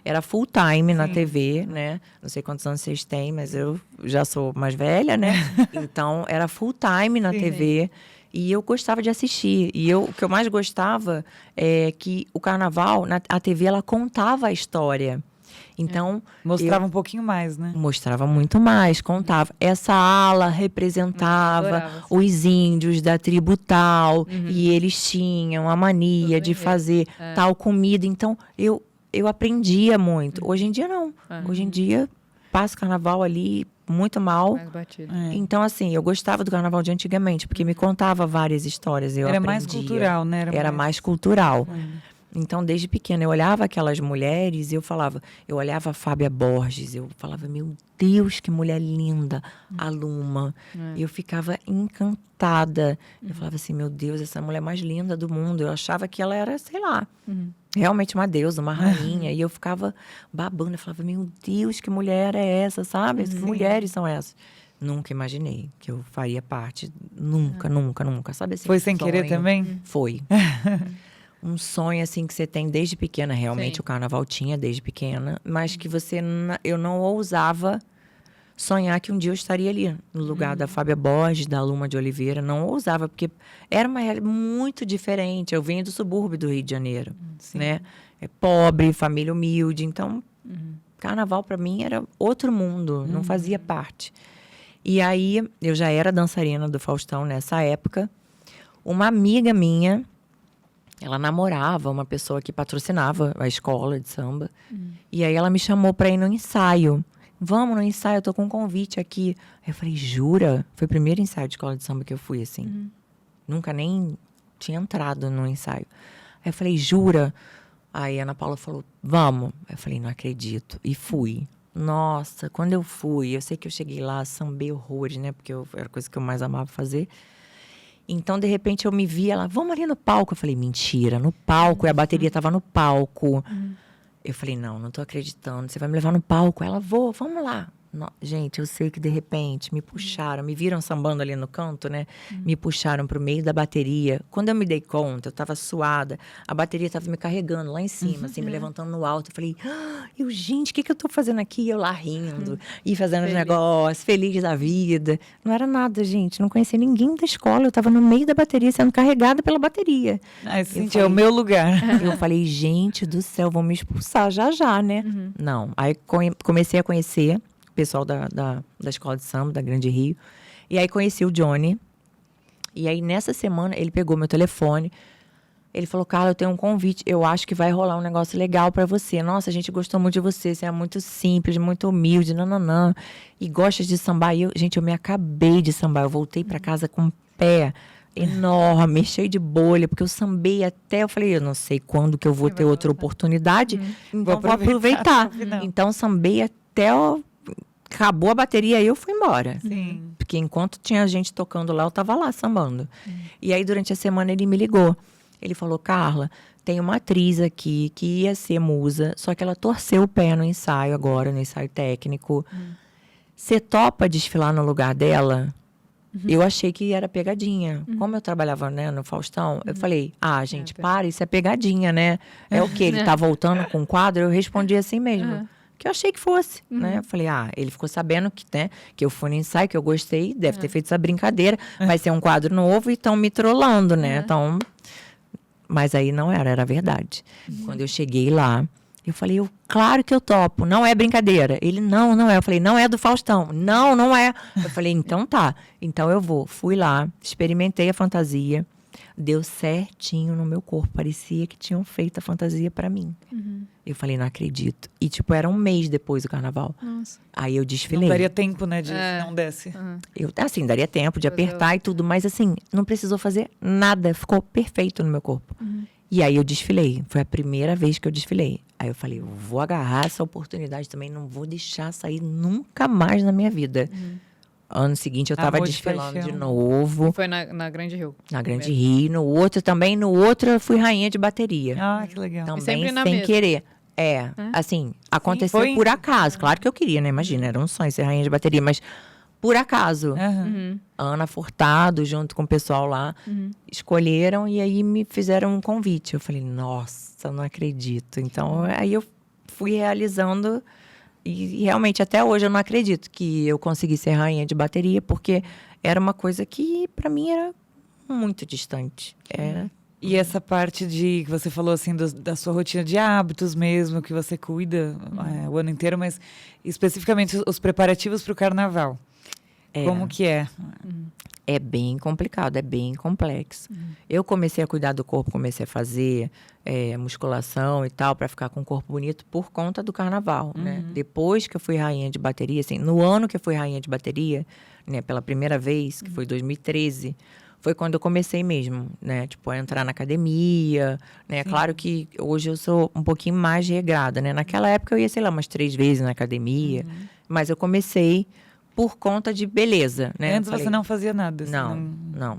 Era full time na TV, né? Não sei quantos anos vocês têm, mas eu já sou mais velha, né? Então, era full time na TV. E eu gostava de assistir. E o que eu mais gostava é que o carnaval, a TV, ela contava a história. Então, Mostrava um pouquinho mais, né? mostrava muito mais, contava. Essa ala representava adorava. os índios da tribo tal, e eles tinham a mania de fazer tal comida. Então, eu aprendia muito. Hoje em dia, não. Hoje em dia, passo carnaval ali muito mal. Mais batido. Então, assim, eu gostava do carnaval de antigamente, porque me contava várias histórias. Eu Era mais aprendia. cultural, né? Era mais cultural. Então, desde pequena, eu olhava aquelas mulheres e eu olhava a Fábia Borges, eu falava, meu Deus, que mulher linda, a Luma. Eu ficava encantada. Eu falava assim, meu Deus, essa mulher mais linda do mundo. Eu achava que ela era, sei lá, realmente uma deusa, uma rainha. E eu ficava babando, eu falava, meu Deus, que mulher é essa, sabe? Que mulheres são essas? Nunca imaginei que eu faria parte. Nunca, nunca, nunca. Sabe assim? Foi sem querer também? Foi. Um sonho, assim, que você tem desde pequena. Realmente, o carnaval tinha desde pequena. Mas que eu não ousava sonhar que um dia eu estaria ali. No lugar da Fábia Borges, da Luma de Oliveira. Não ousava, porque era uma realidade muito diferente. Eu venho do subúrbio do Rio de Janeiro, né? É pobre, família humilde. Então, carnaval para mim era outro mundo. Não fazia parte. E aí, eu já era dançarina do Faustão nessa época. Uma amiga minha... Ela namorava uma pessoa que patrocinava a escola de samba. E aí ela me chamou para ir no ensaio. Vamos no ensaio, eu tô com um convite aqui. Aí eu falei, jura? Foi o primeiro ensaio de escola de samba que eu fui, assim. Nunca nem tinha entrado no ensaio. Aí eu falei, jura? Aí a Ana Paula falou, vamos. Aí eu falei, não acredito. E fui. Nossa, quando eu fui, eu sei que eu cheguei lá, sambei horrores, né? Porque era a coisa que eu mais amava fazer. Então, de repente, eu me vi, ela, vamos ali no palco. Eu falei, mentira, no palco. E a bateria estava no palco. Eu falei, não tô acreditando. Você vai me levar no palco? Ela, vamos lá. Gente, eu sei que, de repente, me puxaram. Me viram sambando ali no canto, né? Me puxaram pro meio da bateria. Quando eu me dei conta, eu estava suada. A bateria estava me carregando lá em cima, assim, me levantando no alto. Eu falei, gente, o que eu tô fazendo aqui? Eu lá rindo. E fazendo os negócios, feliz da vida. Não era nada, gente. Não conhecia ninguém da escola. Eu estava no meio da bateria, sendo carregada pela bateria. Aí você sentiu, é o meu lugar. Eu falei, gente do céu, vão me expulsar já, né? Não. Aí comecei a conhecer o pessoal da escola de samba, da Grande Rio. E aí conheci o Johnny. E aí, nessa semana, ele pegou meu telefone. Ele falou, Carla, eu tenho um convite. Eu acho que vai rolar um negócio legal pra você. Nossa, a gente gostou muito de você. Você é muito simples, muito humilde, nananã. E gosta de sambar. E eu me acabei de sambar. Eu voltei pra casa com um pé enorme, cheio de bolha. Porque eu sambei até... Eu falei, eu não sei quando que eu vou ter outra oportunidade. Então, vou aproveitar. Então, sambei até... Acabou a bateria e eu fui embora. Sim. Porque enquanto tinha gente tocando lá, eu tava lá sambando. E aí, durante a semana, ele me ligou. Ele falou, Carla, tem uma atriz aqui que ia ser musa, só que ela torceu o pé no ensaio agora, no ensaio técnico. Você topa desfilar no lugar dela? Eu achei que era pegadinha. Como eu trabalhava, né, no Faustão, eu falei, gente, para, isso é pegadinha, né? É o quê? Ele tá voltando com o quadro? Eu respondi assim mesmo. Que eu achei que fosse, né? Eu falei, ele ficou sabendo que, né, que eu fui no ensaio, que eu gostei, deve ter feito essa brincadeira, vai ser um quadro novo e estão me trollando, né? Então, mas aí não era verdade. Quando eu cheguei lá, eu falei, claro que eu topo, não é brincadeira. Ele, não é. Eu falei, não é do Faustão. Não é. Eu falei, então tá, então eu vou. Fui lá, experimentei a fantasia, deu certinho no meu corpo, parecia que tinham feito a fantasia pra mim. Eu falei, não acredito. E, era um mês depois do carnaval. Nossa. Aí eu desfilei. Não daria tempo, né, de não desce. Assim, daria tempo de apertar e tudo, mas assim, não precisou fazer nada. Ficou perfeito no meu corpo. E aí eu desfilei. Foi a primeira vez que eu desfilei. Aí eu falei, eu vou agarrar essa oportunidade também, não vou deixar sair nunca mais na minha vida. Ano seguinte eu tava Amor de desfilando paixão. de novo. Foi na Grande Rio. Na Grande Rio. No outro eu fui rainha de bateria. Ah, que legal. Também sempre na sem mesma. querer. Assim, aconteceu foi? por acaso. Claro que eu queria, né? Imagina, era um sonho ser rainha de bateria, mas por acaso. Aham. Ana Furtado, junto com o pessoal lá, escolheram e aí me fizeram um convite. Eu falei, nossa, não acredito. Então, aí eu fui realizando e realmente até hoje eu não acredito que eu consegui ser rainha de bateria, porque era uma coisa que para mim era muito distante. E essa parte de que você falou assim da sua rotina de hábitos mesmo, que você cuida o ano inteiro, mas especificamente os preparativos para o carnaval. Como que é? É bem complicado, é bem complexo. Eu comecei a cuidar do corpo, comecei a fazer musculação e tal, para ficar com o corpo bonito por conta do carnaval, né? Depois que eu fui rainha de bateria, assim, no ano que eu fui rainha de bateria, né, pela primeira vez, que foi 2013, foi quando eu comecei mesmo, né? Tipo, a entrar na academia, né? Claro que hoje eu sou um pouquinho mais regrada, né? Naquela época eu ia, sei lá, umas 3 vezes na academia, mas eu comecei por conta de beleza, né? Antes você não fazia nada? Assim, Não.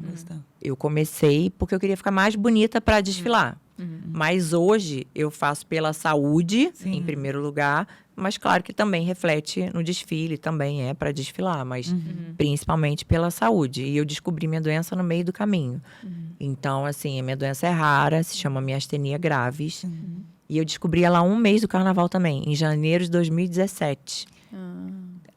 Eu comecei porque eu queria ficar mais bonita para desfilar. Mas hoje eu faço pela saúde, em primeiro lugar. Mas claro que também reflete no desfile, também é para desfilar. Mas principalmente pela saúde. E eu descobri minha doença no meio do caminho. Então, assim, a minha doença é rara, se chama miastenia gravis. E eu descobri ela há 1 mês do carnaval também, em janeiro de 2017.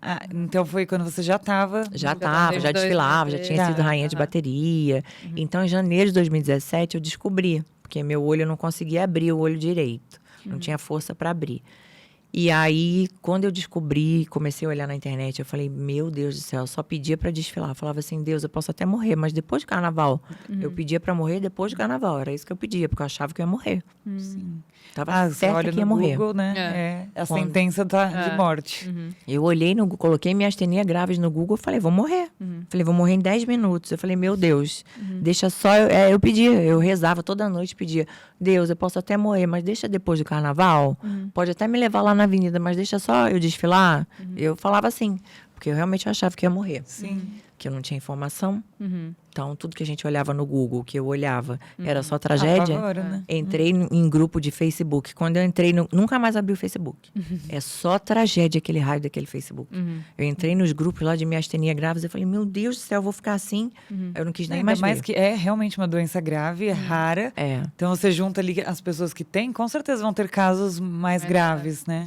Ah, então foi quando você já estava... Já desde desfilava, já tinha sido rainha de bateria. Então, em janeiro de 2017, eu descobri. Porque meu olho, eu não conseguia abrir o olho direito. Não tinha força para abrir. E aí, quando eu descobri, comecei a olhar na internet, eu falei, meu Deus do céu, eu só pedia para desfilar. Eu falava assim, Deus, eu posso até morrer, mas depois do carnaval. Eu pedia para morrer depois do carnaval. Era isso que eu pedia, porque eu achava que eu ia morrer. Sim. Tava certa que ia no morrer. Google, né? A sentença de morte. Eu olhei, coloquei miastenia graves no Google, falei, vou morrer. Falei, vou morrer em 10 minutos. Eu falei, meu Deus, deixa só... Eu pedia, eu rezava toda noite, pedia, Deus, eu posso até morrer, mas deixa depois do carnaval. Pode até me levar lá na avenida, mas deixa só eu desfilar. Eu falava assim, porque eu realmente achava que ia morrer. Sim. Que eu não tinha informação. Então, tudo que a gente olhava no Google, que eu olhava, era só tragédia. Apavora, né? Entrei em grupo de Facebook. Quando eu entrei, nunca mais abri o Facebook. É só tragédia aquele raio daquele Facebook. Eu entrei nos grupos lá de miastenia graves e falei, meu Deus do céu, eu vou ficar assim. Eu não quis nem Ainda mais mais ver. que é realmente uma doença grave, é rara. Então você junta ali as pessoas que têm, com certeza vão ter casos mais graves, né?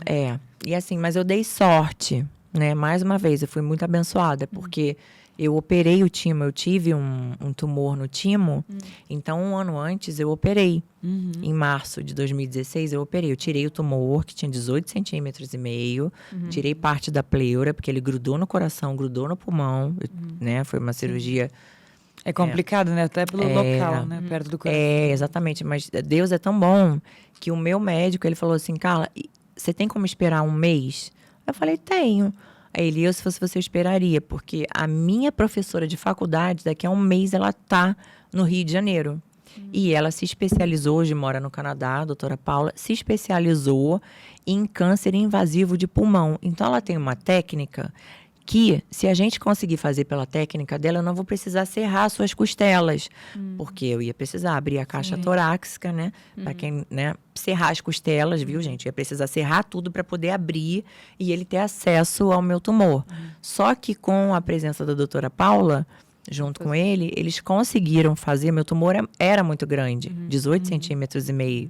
E assim, mas eu dei sorte, né? Mais uma vez, eu fui muito abençoada, porque eu operei o timo, eu tive um tumor no timo, então 1 ano antes eu operei. Em março de 2016 eu operei, eu tirei o tumor, que tinha 18 centímetros e meio, tirei parte da pleura, porque ele grudou no coração, grudou no pulmão, né? Foi uma cirurgia... É complicado, né? Até pelo local, né? Perto do coração. Exatamente, mas Deus é tão bom que o meu médico, ele falou assim, Carla, você tem como esperar 1 mês? Eu falei, tenho. Aí ele, se fosse você, eu esperaria, porque a minha professora de faculdade, daqui a 1 mês, ela tá no Rio de Janeiro. E ela se especializou, hoje mora no Canadá, a doutora Paula, se especializou em câncer invasivo de pulmão. Então, ela tem uma técnica que, se a gente conseguir fazer pela técnica dela, eu não vou precisar serrar suas costelas. Porque eu ia precisar abrir a caixa torácica, né? Para quem, né? Serrar as costelas, viu, gente? Eu ia precisar serrar tudo para poder abrir e ele ter acesso ao meu tumor. Só que com a presença da doutora Paula, junto com ele, eles conseguiram fazer. Meu tumor era muito grande, 18 centímetros e meio.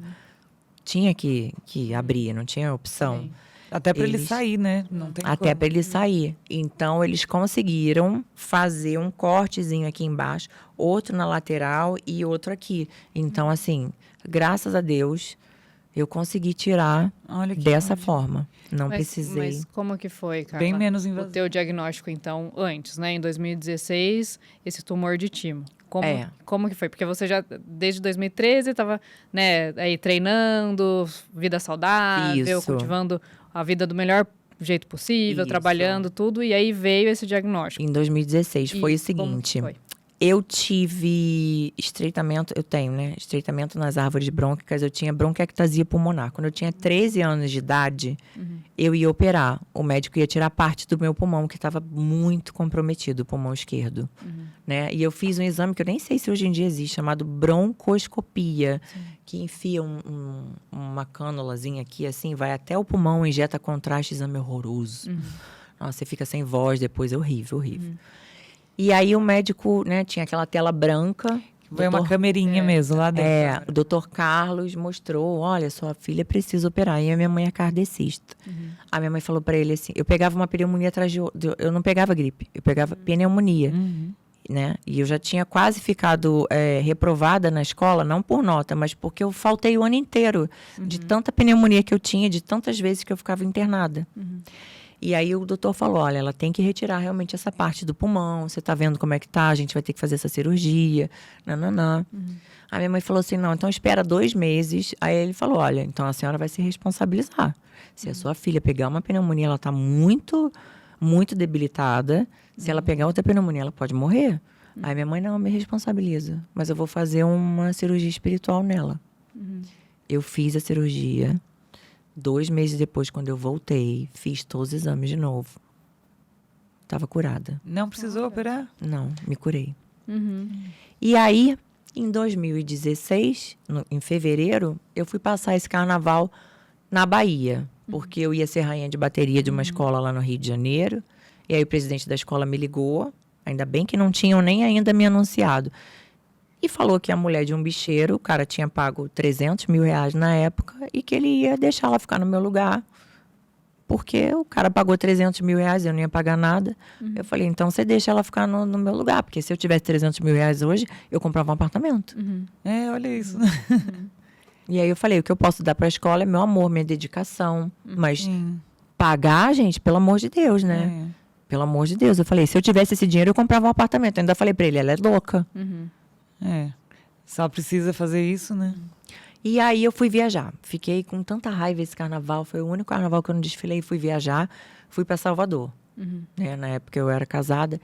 Tinha que abrir, não tinha opção. Até para ele sair, né? Não tem Até como. para ele sair. Então, eles conseguiram fazer um cortezinho aqui embaixo, outro na lateral e outro aqui. Então, assim, graças a Deus, eu consegui tirar dessa forma. Não precisei. Mas como que foi, Carla? Bem menos o invasivo. teu diagnóstico, então, antes, né? Em 2016, esse tumor de timo. Como que foi? Porque você já, desde 2013, estava, né, aí treinando, vida saudável, Isso. cultivando a vida do melhor jeito possível, Isso. trabalhando, tudo. E aí veio esse diagnóstico. Em 2016, foi o Como que seguinte. foi? Eu tive estreitamento, eu tenho, né? Estreitamento nas árvores brônquicas, eu tinha bronquiectasia pulmonar. Quando eu tinha 13 anos de idade, eu ia operar. O médico ia tirar parte do meu pulmão, que estava muito comprometido, o pulmão esquerdo. Né? E eu fiz um exame que eu nem sei se hoje em dia existe, chamado broncoscopia, que enfia uma cânulazinha aqui, assim, vai até o pulmão, injeta contraste, exame horroroso. Nossa, você fica sem voz depois, é horrível, horrível. E aí o médico, né, tinha aquela tela branca. Foi uma camerinha mesmo lá dentro. O doutor Carlos mostrou, olha, sua filha precisa operar. E a minha mãe é kardecista. A minha mãe falou pra ele assim, eu pegava uma pneumonia atrás de outra. Eu não pegava gripe, eu pegava pneumonia. Né? E eu já tinha quase ficado reprovada na escola, não por nota, mas porque eu faltei o ano inteiro. De tanta pneumonia que eu tinha, de tantas vezes que eu ficava internada. E aí o doutor falou, olha, ela tem que retirar realmente essa parte do pulmão, você tá vendo como é que tá, a gente vai ter que fazer essa cirurgia, nananã. A minha mãe falou assim, não, então espera 2 meses. Aí ele falou, olha, então a senhora vai se responsabilizar. Se a sua filha pegar uma pneumonia, ela tá muito, muito debilitada. Se ela pegar outra pneumonia, ela pode morrer. Aí minha mãe, não, me responsabiliza, mas eu vou fazer uma cirurgia espiritual nela. Eu fiz a cirurgia. 2 meses depois, quando eu voltei, fiz todos os exames de novo. Tava curada. Não precisou operar? Não, me curei. E aí, em 2016, em fevereiro, eu fui passar esse carnaval na Bahia. Porque eu ia ser rainha de bateria de uma escola lá no Rio de Janeiro. E aí o presidente da escola me ligou. Ainda bem que não tinham nem ainda me anunciado. E falou que a mulher de um bicheiro, o cara tinha pago 300 mil reais na época, e que ele ia deixar ela ficar no meu lugar. Porque o cara pagou 300 mil reais, eu não ia pagar nada. Eu falei, então você deixa ela ficar no meu lugar. Porque se eu tivesse 300 mil reais hoje, eu comprava um apartamento. Olha isso. E aí eu falei, o que eu posso dar para a escola é meu amor, minha dedicação. Mas pagar, gente, pelo amor de Deus, né? Pelo amor de Deus. Eu falei, se eu tivesse esse dinheiro, eu comprava um apartamento. Eu ainda falei para ele, ela é louca. Só precisa fazer isso, né? E aí eu fui viajar. Fiquei com tanta raiva esse carnaval. Foi o único carnaval que eu não desfilei. Fui viajar. Fui para Salvador. Né? Na época eu era casada.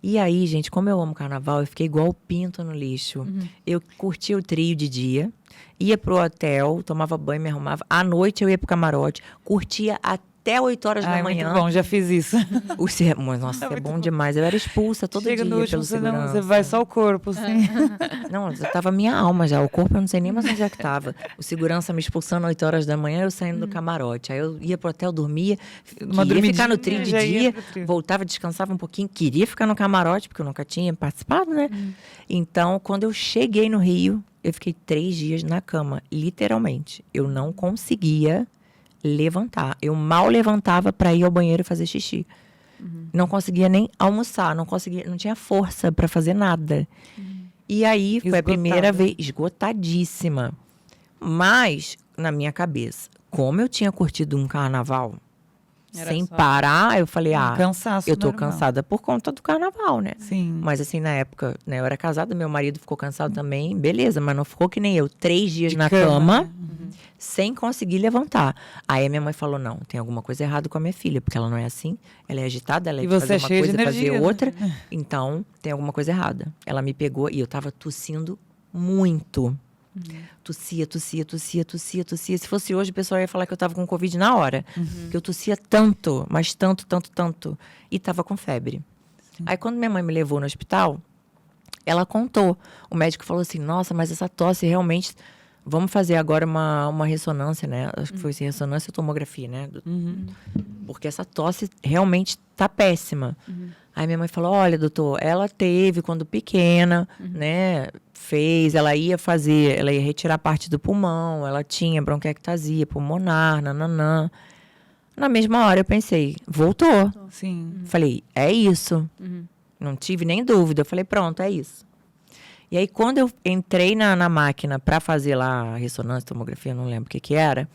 E aí, gente, como eu amo carnaval, eu fiquei igual o pinto no lixo. Eu curtia o trio de dia. Ia pro hotel, tomava banho, me arrumava. À noite eu ia pro camarote. Curtia até 8 horas da manhã. Muito bom, já fiz isso. Nossa, é bom demais. Eu era expulsa todo dia no último, pelo segurança. Você vai só o corpo, assim. Não, já tava minha alma já. O corpo eu não sei nem mais onde é que tava. O segurança me expulsando 8 horas da manhã, eu saindo do camarote. Aí eu ia pro hotel, dormia, queria ficar no trio de dia, voltava, descansava um pouquinho, queria ficar no camarote, porque eu nunca tinha participado, né? Então, quando eu cheguei no Rio, eu fiquei 3 dias na cama, literalmente. Eu não conseguia levantar. Eu mal levantava para ir ao banheiro e fazer xixi. Não conseguia nem almoçar, não tinha força para fazer nada. E aí foi a primeira vez, esgotadíssima. Mas, na minha cabeça, como eu tinha curtido um carnaval sem parar, eu falei, cansaço eu tô normal. cansada por conta do carnaval, né? Sim. Mas assim, na época, né, eu era casada, meu marido ficou cansado também, beleza, mas não ficou que nem eu, 3 dias na cama, sem conseguir levantar. Aí a minha mãe falou, não, tem alguma coisa errada com a minha filha, porque ela não é assim, ela é agitada, ela é de fazer uma coisa, fazer outra, então tem alguma coisa errada. Ela me pegou e eu tava tossindo muito. Tossia. Se fosse hoje, o pessoal ia falar que eu tava com Covid na hora. Porque eu tossia tanto, mas tanto. E tava com febre. Aí, quando minha mãe me levou no hospital, ela contou. O médico falou assim, nossa, mas essa tosse realmente... Vamos fazer agora uma ressonância, né? Acho que foi assim, ressonância ou tomografia, né? Porque essa tosse realmente tá péssima. Aí minha mãe falou, olha, doutor, ela teve quando pequena, né? Ela ia retirar parte do pulmão, ela tinha bronquiectasia pulmonar, nananã. Na mesma hora eu pensei, voltou. Sim. Falei, é isso. Não tive nem dúvida. Eu falei, pronto, é isso. E aí, quando eu entrei na máquina para fazer lá a ressonância, tomografia, eu não lembro o que era.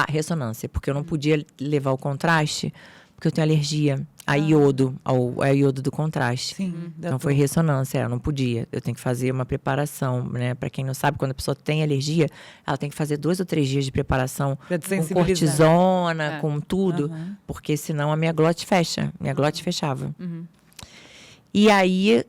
Ressonância, porque eu não podia levar o contraste, porque eu tenho alergia a iodo, ao iodo do contraste. Sim. Então, foi ressonância, eu não podia. Eu tenho que fazer uma preparação, né? Para quem não sabe, quando a pessoa tem alergia, ela tem que fazer 2 ou 3 dias de preparação com cortisona, com tudo, porque senão a minha glote fecha. Minha glote fechava. E aí,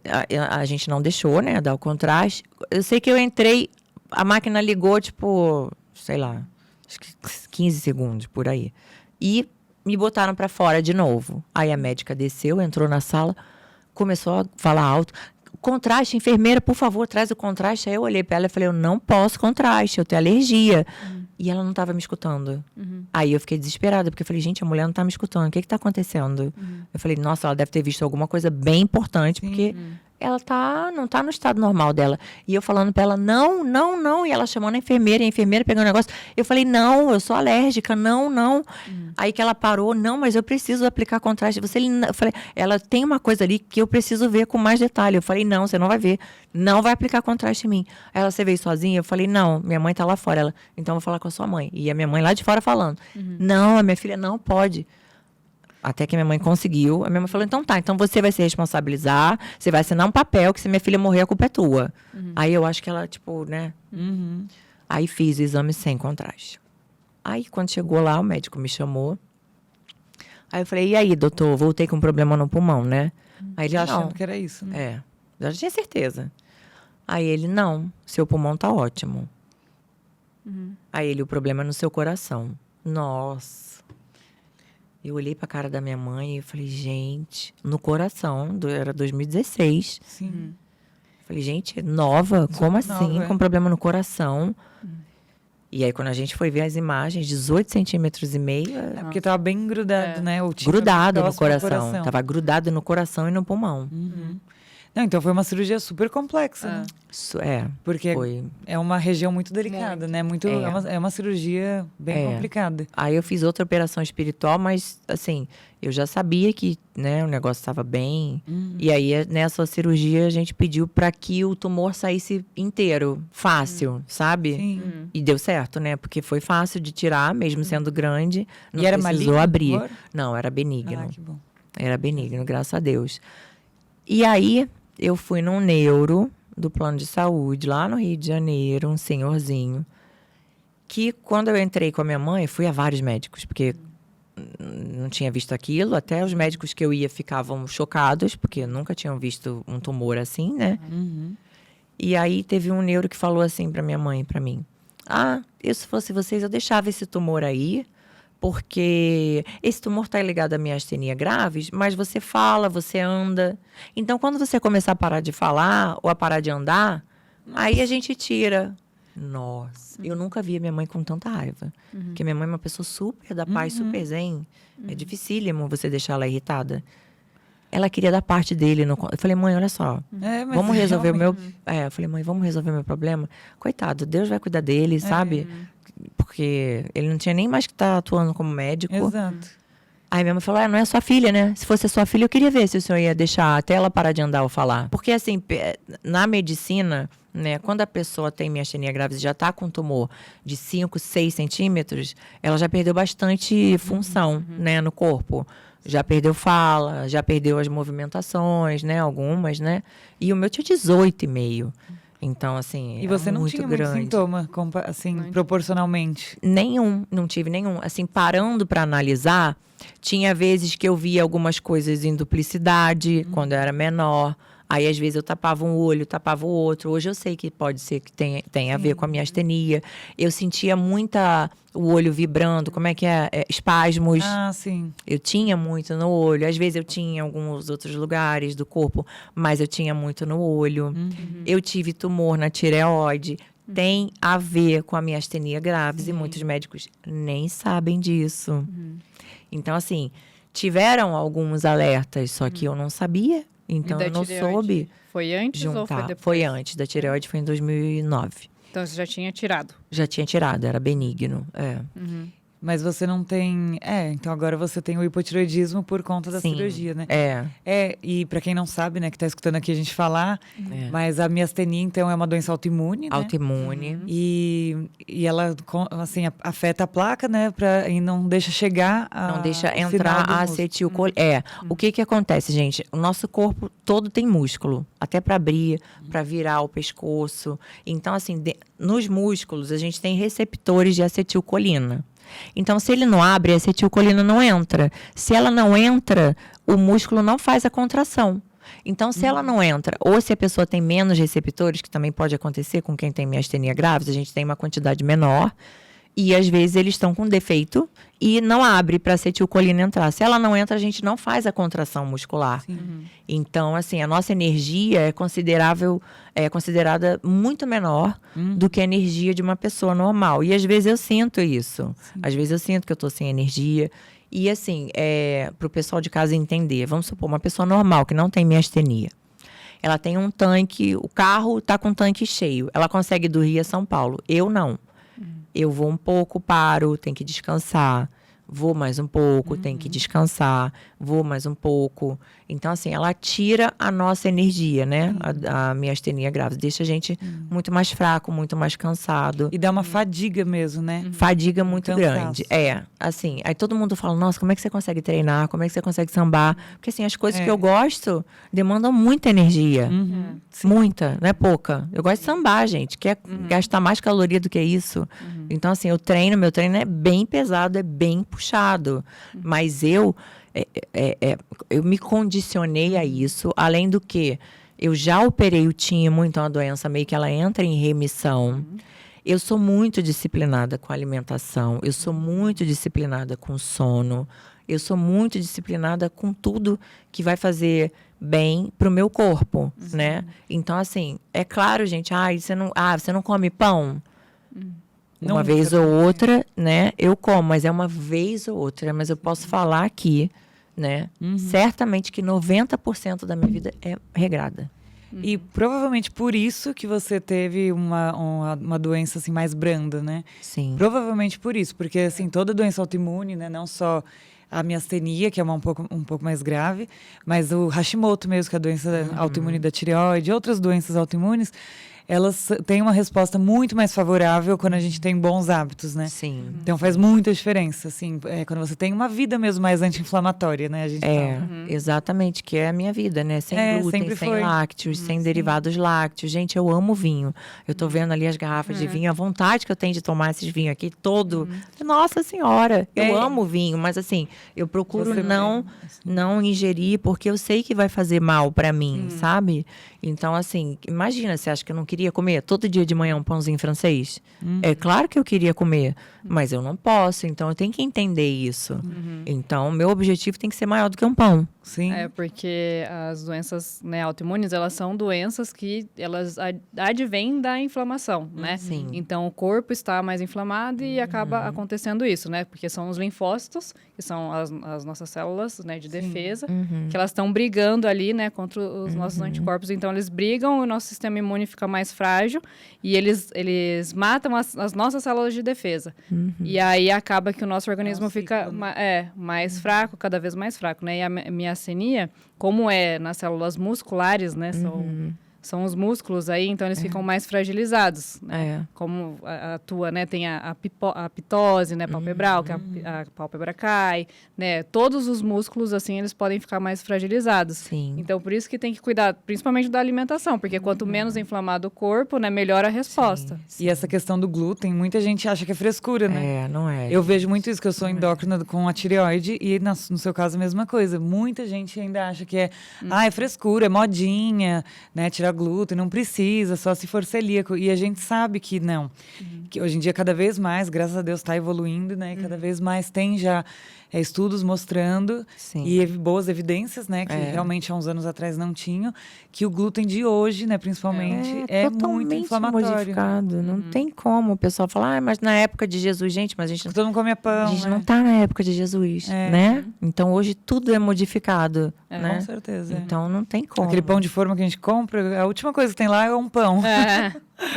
a gente não deixou, né, dar o contraste. Eu sei que eu entrei, a máquina ligou, tipo, sei lá, acho que 15 segundos, por aí. E me botaram para fora de novo. Aí a médica desceu, entrou na sala, começou a falar alto. Contraste, enfermeira, por favor, traz o contraste. Aí eu olhei para ela e falei, eu não posso contraste, eu tenho alergia. E ela não estava me escutando. Aí eu fiquei desesperada, porque eu falei, gente, a mulher não está me escutando, o que está acontecendo? Eu falei, nossa, ela deve ter visto alguma coisa bem importante, porque ela não está no estado normal dela. E eu falando para ela, não. E ela chamando a enfermeira pegando o negócio. Eu falei, não, eu sou alérgica, não. Aí que ela parou, não, mas eu preciso aplicar contraste. Eu falei, ela tem uma coisa ali que eu preciso ver com mais detalhe. Eu falei, não, você não vai ver. Não vai aplicar contraste em mim. Aí ela, você veio sozinha? Eu falei, não, minha mãe está lá fora. Ela, então eu vou falar com a sua mãe. E a minha mãe lá de fora falando, não, a minha filha não pode. Até que a minha mãe conseguiu. A minha mãe falou, então tá, então você vai se responsabilizar, você vai assinar um papel que se minha filha morrer, a culpa é tua. Aí eu acho que ela, tipo, né? Aí fiz o exame sem contraste. Aí quando chegou lá, o médico me chamou. Aí eu falei, e aí, doutor, voltei com um problema no pulmão, né? Aí ele, Já achando não. que era isso, né? É, já tinha certeza. Aí ele, não, seu pulmão tá ótimo. Aí ele, o problema é no seu coração. Nossa. Eu olhei pra cara da minha mãe e falei, gente, no coração, era 2016. Sim. Falei, gente, nova? Como assim? Nova, Com problema no coração? E aí, quando a gente foi ver as imagens, 18 centímetros e meio... É porque tava bem grudado, né? Ou tinha Grudado no próximo ao coração. Tava grudado no coração e no pulmão. Não, então foi uma cirurgia super complexa, né? Isso, Porque foi. é uma região muito delicada, né? Muito, é uma cirurgia bem complicada. Aí eu fiz outra operação espiritual, mas, assim, eu já sabia que, né, o negócio estava bem. E aí, nessa cirurgia, a gente pediu para que o tumor saísse inteiro, fácil, sabe? Sim. E deu certo, né? Porque foi fácil de tirar, mesmo sendo grande. Não E era precisou maligno? abrir. Não, era benigno. Ah, que bom. Era benigno, graças a Deus. E aí, eu fui num neuro do plano de saúde, lá no Rio de Janeiro, um senhorzinho, que quando eu entrei com a minha mãe, fui a vários médicos, porque não tinha visto aquilo, até os médicos que eu ia ficavam chocados, porque nunca tinham visto um tumor assim, né? E aí teve um neuro que falou assim pra minha mãe e pra mim, eu se fosse vocês, eu deixava esse tumor aí, porque esse tumor está ligado à miastenia graves, mas você fala, você anda. Então, quando você começar a parar de falar ou a parar de andar, aí a gente tira. Nossa, eu nunca vi a minha mãe com tanta raiva. Porque minha mãe é uma pessoa super da paz, super zen. É dificílimo você deixar ela irritada. Ela queria dar parte dele. Eu falei, mãe, olha só, vamos resolver o meu... eu falei, mãe, vamos resolver o meu problema? Coitado, Deus vai cuidar dele, sabe? Porque ele não tinha nem mais que estar atuando como médico. Exato. Aí minha mãe falou, não é sua filha, né? Se fosse a sua filha, eu queria ver se o senhor ia deixar até ela parar de andar ou falar. Porque, assim, na medicina, né, quando a pessoa tem miastenia graves e já está com tumor de 5, 6 centímetros, ela já perdeu bastante função, né, no corpo. Já perdeu fala, já perdeu as movimentações, né, algumas, né? E o meu tinha 18,5. Então, assim, E você não muito tinha grande. muito sintoma, assim, proporcionalmente? Nenhum, não tive nenhum. Assim, parando para analisar, tinha vezes que eu via algumas coisas em duplicidade, quando eu era menor. Aí, às vezes, eu tapava um olho, tapava o outro. Hoje eu sei que pode ser que tenha a ver com a miastenia. Eu sentia o olho vibrando, como é que é? Espasmos. Ah, sim. Eu tinha muito no olho. Às vezes eu tinha em alguns outros lugares do corpo, mas eu tinha muito no olho. Eu tive tumor na tireoide. Tem a ver com a miastenia graves e muitos médicos nem sabem disso. Então, assim, tiveram alguns alertas, só que eu não sabia. Então, eu não soube Foi antes juntar. ou foi depois? Foi antes. Da tireoide foi em 2009. Então, você já tinha tirado? Já tinha tirado, era benigno. Mas você não tem... então agora você tem o hipotireoidismo por conta da cirurgia, né? E pra quem não sabe, né, que tá escutando aqui a gente falar, mas a miastenia, então, é uma doença autoimune, né? Autoimune. E ela, assim, afeta a placa, né? E não deixa chegar Não deixa entrar a acetilcolina. O que acontece, gente? O nosso corpo todo tem músculo. Até para abrir, para virar o pescoço. Então, assim, nos músculos, a gente tem receptores de acetilcolina. Então, se ele não abre, a acetilcolina não entra. Se ela não entra, o músculo não faz a contração. Então, se ela não entra, ou se a pessoa tem menos receptores, que também pode acontecer com quem tem miastenia graves, a gente tem uma quantidade menor, e às vezes eles estão com defeito e não abre para a acetilcolina entrar. Se ela não entra, a gente não faz a contração muscular. Então, assim, a nossa energia é considerada muito menor do que a energia de uma pessoa normal. E às vezes eu sinto isso. Às vezes eu sinto que eu estou sem energia. E assim, para o pessoal de casa entender, vamos supor, uma pessoa normal que não tem miastenia. Ela tem um tanque, o carro está com um tanque cheio. Ela consegue ir do Rio a São Paulo. Eu não. Eu vou um pouco, paro, tenho que descansar. Vou mais um pouco, tenho que descansar. Vou mais um pouco. Então, assim, ela tira a nossa energia, né? A miastenia grave. Deixa a gente muito mais fraco, muito mais cansado. E dá uma fadiga mesmo, né? Fadiga muito Cansaço. grande. Assim, aí todo mundo fala, nossa, como é que você consegue treinar? Como é que você consegue sambar? Porque, assim, as coisas que eu gosto demandam muita energia. Muita, não é pouca. Eu gosto de sambar, gente. Quer gastar mais caloria do que isso. Então, assim, meu treino é bem pesado, é bem puxado. Mas eu me condicionei a isso. Além do que, eu já operei o timo, então a doença meio que ela entra em remissão. Eu sou muito disciplinada com a alimentação. Eu sou muito disciplinada com o sono. Eu sou muito disciplinada com tudo que vai fazer bem pro meu corpo, né? Então, assim, é claro, gente, você não come pão? Uma vez ou outra, né? Eu como, mas é uma vez ou outra. Mas eu posso falar aqui, né? Certamente que 90% da minha vida é regrada. E provavelmente por isso que você teve uma doença assim mais branda, né? Sim. Provavelmente por isso, porque assim, toda doença autoimune, né, não só a miastenia, que é um pouco mais grave, mas o Hashimoto mesmo, que é a doença autoimune da tireoide, e outras doenças autoimunes, elas têm uma resposta muito mais favorável quando a gente tem bons hábitos, né? Sim. Então faz muita diferença, assim, quando você tem uma vida mesmo mais anti-inflamatória, né? A gente fala. Exatamente, que é a minha vida, né? Sem glúten, sempre sem foi. lácteos, sem derivados lácteos. Gente, eu amo vinho. Eu tô vendo ali as garrafas de vinho, a vontade que eu tenho de tomar esses vinhos aqui todo. Nossa Senhora, eu amo vinho, mas assim, eu procuro não ingerir, porque eu sei que vai fazer mal pra mim, sabe? Então, assim, imagina, você acha que eu não queria comer todo dia de manhã um pãozinho francês? É claro que eu queria comer, mas eu não posso, então eu tenho que entender isso. Então, meu objetivo tem que ser maior do que um pão. Sim. Porque as doenças, né, autoimunes, elas são doenças que elas advêm da inflamação, né? Sim. Então, o corpo está mais inflamado e acaba acontecendo isso, né? Porque são os linfócitos, que são as nossas células, né, de defesa, que elas estão brigando ali, né, contra os nossos anticorpos. Então, eles brigam, o nosso sistema imune fica mais frágil e eles matam as nossas células de defesa. E aí, acaba que o nosso organismo fica mais fraco, cada vez mais fraco, né? E a miastenia, como é nas células musculares, né? São os músculos aí, então eles ficam mais fragilizados, né? Como a tua, né? Tem a pitose, né? Palpebral, que a pálpebra cai, né? Todos os músculos, assim, eles podem ficar mais fragilizados. Sim. Então, por isso que tem que cuidar, principalmente da alimentação, porque quanto menos inflamado o corpo, né? Melhor a resposta. E essa questão do glúten, muita gente acha que é frescura, né? Não é. Eu vejo muito isso, que eu sou endócrina com a tireoide e no seu caso a mesma coisa. Muita gente ainda acha que é frescura, é modinha, né? Tirar glúten, não precisa, só se for celíaco. E a gente sabe que não. Que hoje em dia, cada vez mais, graças a Deus, está evoluindo, né? E cada vez mais tem já estudos mostrando e boas evidências, né? Que realmente há uns anos atrás não tinham, que o glúten de hoje, né, principalmente, é muito inflamatório. Modificado. Não tem como. O pessoal fala, mas na época de Jesus, gente, mas a gente Todo mundo comia pão, a gente né? não tá na época de Jesus, né? Então hoje tudo é modificado, né? Com certeza. Então não tem como. Aquele pão de forma que a gente compra, a última coisa que tem lá é um pão.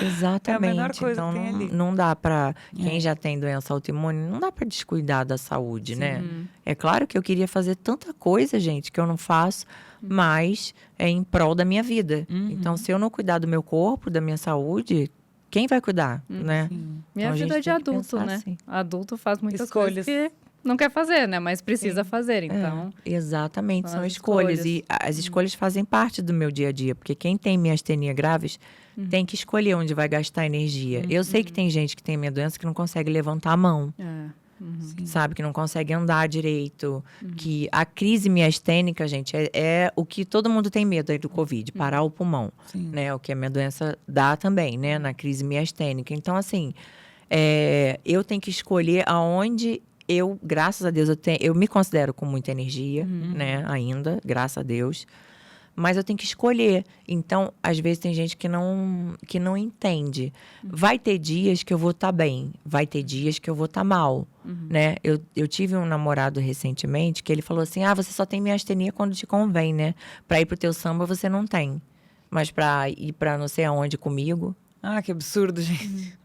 Exatamente. É a menor coisa então que tem ali. não dá para quem já tem doença autoimune, não dá para descuidar da saúde, né? É claro que eu queria fazer tanta coisa, gente, que eu não faço, mas é em prol da minha vida. Então, se eu não cuidar do meu corpo, da minha saúde, quem vai cuidar, né? Minha Então, a gente vida de tem que adulto, pensar né? assim. Adulto faz muitas Escolhas. coisas que não quer fazer, né? Mas precisa fazer, então... Exatamente, São são as escolhas. escolhas. E as escolhas fazem parte do meu dia a dia. Porque quem tem miastenia graves tem que escolher onde vai gastar energia. Eu sei que tem gente que tem minha doença que não consegue levantar a mão. sabe? Que não consegue andar direito. Que a crise miastênica, gente, é o que todo mundo tem medo aí do Covid, parar o pulmão, né? O que a minha doença dá também, né? Na crise miastênica. Então, assim, eu tenho que escolher aonde eu, graças a Deus, eu me considero com muita energia, né? Ainda, graças a Deus. Mas eu tenho que escolher. Então, às vezes, tem gente que não entende. Vai ter dias que eu vou estar bem. Vai ter dias que eu vou estar mal, né? Eu tive um namorado recentemente que ele falou assim, você só tem miastenia quando te convém, né? Pra ir pro teu samba, você não tem. Mas pra ir pra não sei aonde comigo... Ah, que absurdo, gente.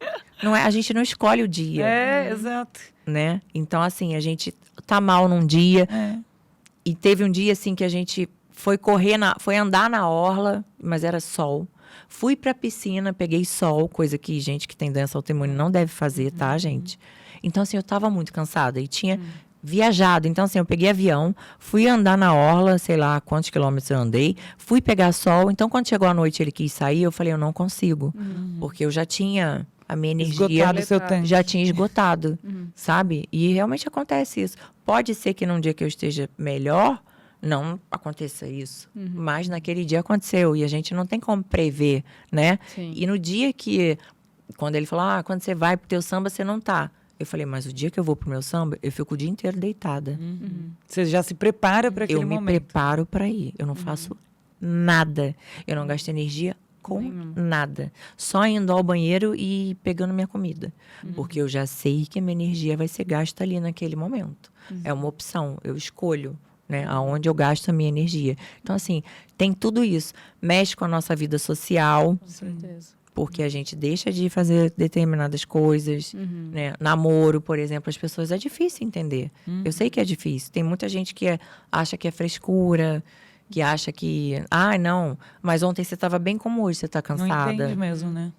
Não é, a gente não escolhe o dia. Exato. Né? Então, assim, a gente tá mal num dia. E teve um dia, assim, que a gente foi foi andar na orla, mas era sol. Fui pra piscina, peguei sol, coisa que gente que tem doença autoimune não deve fazer, tá, gente? Então, assim, eu tava muito cansada e tinha viajado. Então, assim, eu peguei avião, fui andar na orla, sei lá quantos quilômetros eu andei, fui pegar sol. Então, quando chegou a noite ele quis sair, eu falei, eu não consigo. Porque eu já tinha... A minha energia Esgotado o seu tanque. já tinha esgotado, sabe? E realmente acontece isso. Pode ser que num dia que eu esteja melhor, não aconteça isso. Mas naquele dia aconteceu. E a gente não tem como prever, né? Sim. E no dia que... Quando ele falou, quando você vai pro teu samba, você não tá. Eu falei, mas o dia que eu vou pro meu samba, eu fico o dia inteiro deitada. Você já se prepara para aquele momento. Eu me preparo para ir. Eu não faço nada. Eu não gasto energia com nada. Só indo ao banheiro e pegando minha comida. Porque eu já sei que a minha energia vai ser gasta ali naquele momento. É uma opção. Eu escolho, né, aonde eu gasto a minha energia. Então, assim, tem tudo isso. Mexe com a nossa vida social. Com certeza. Porque a gente deixa de fazer determinadas coisas, né? Namoro, por exemplo, as pessoas é difícil entender. Eu sei que é difícil. Tem muita gente que acha que é frescura, que acha que... não, mas ontem você estava bem como hoje, você está cansada. Não entende mesmo, né?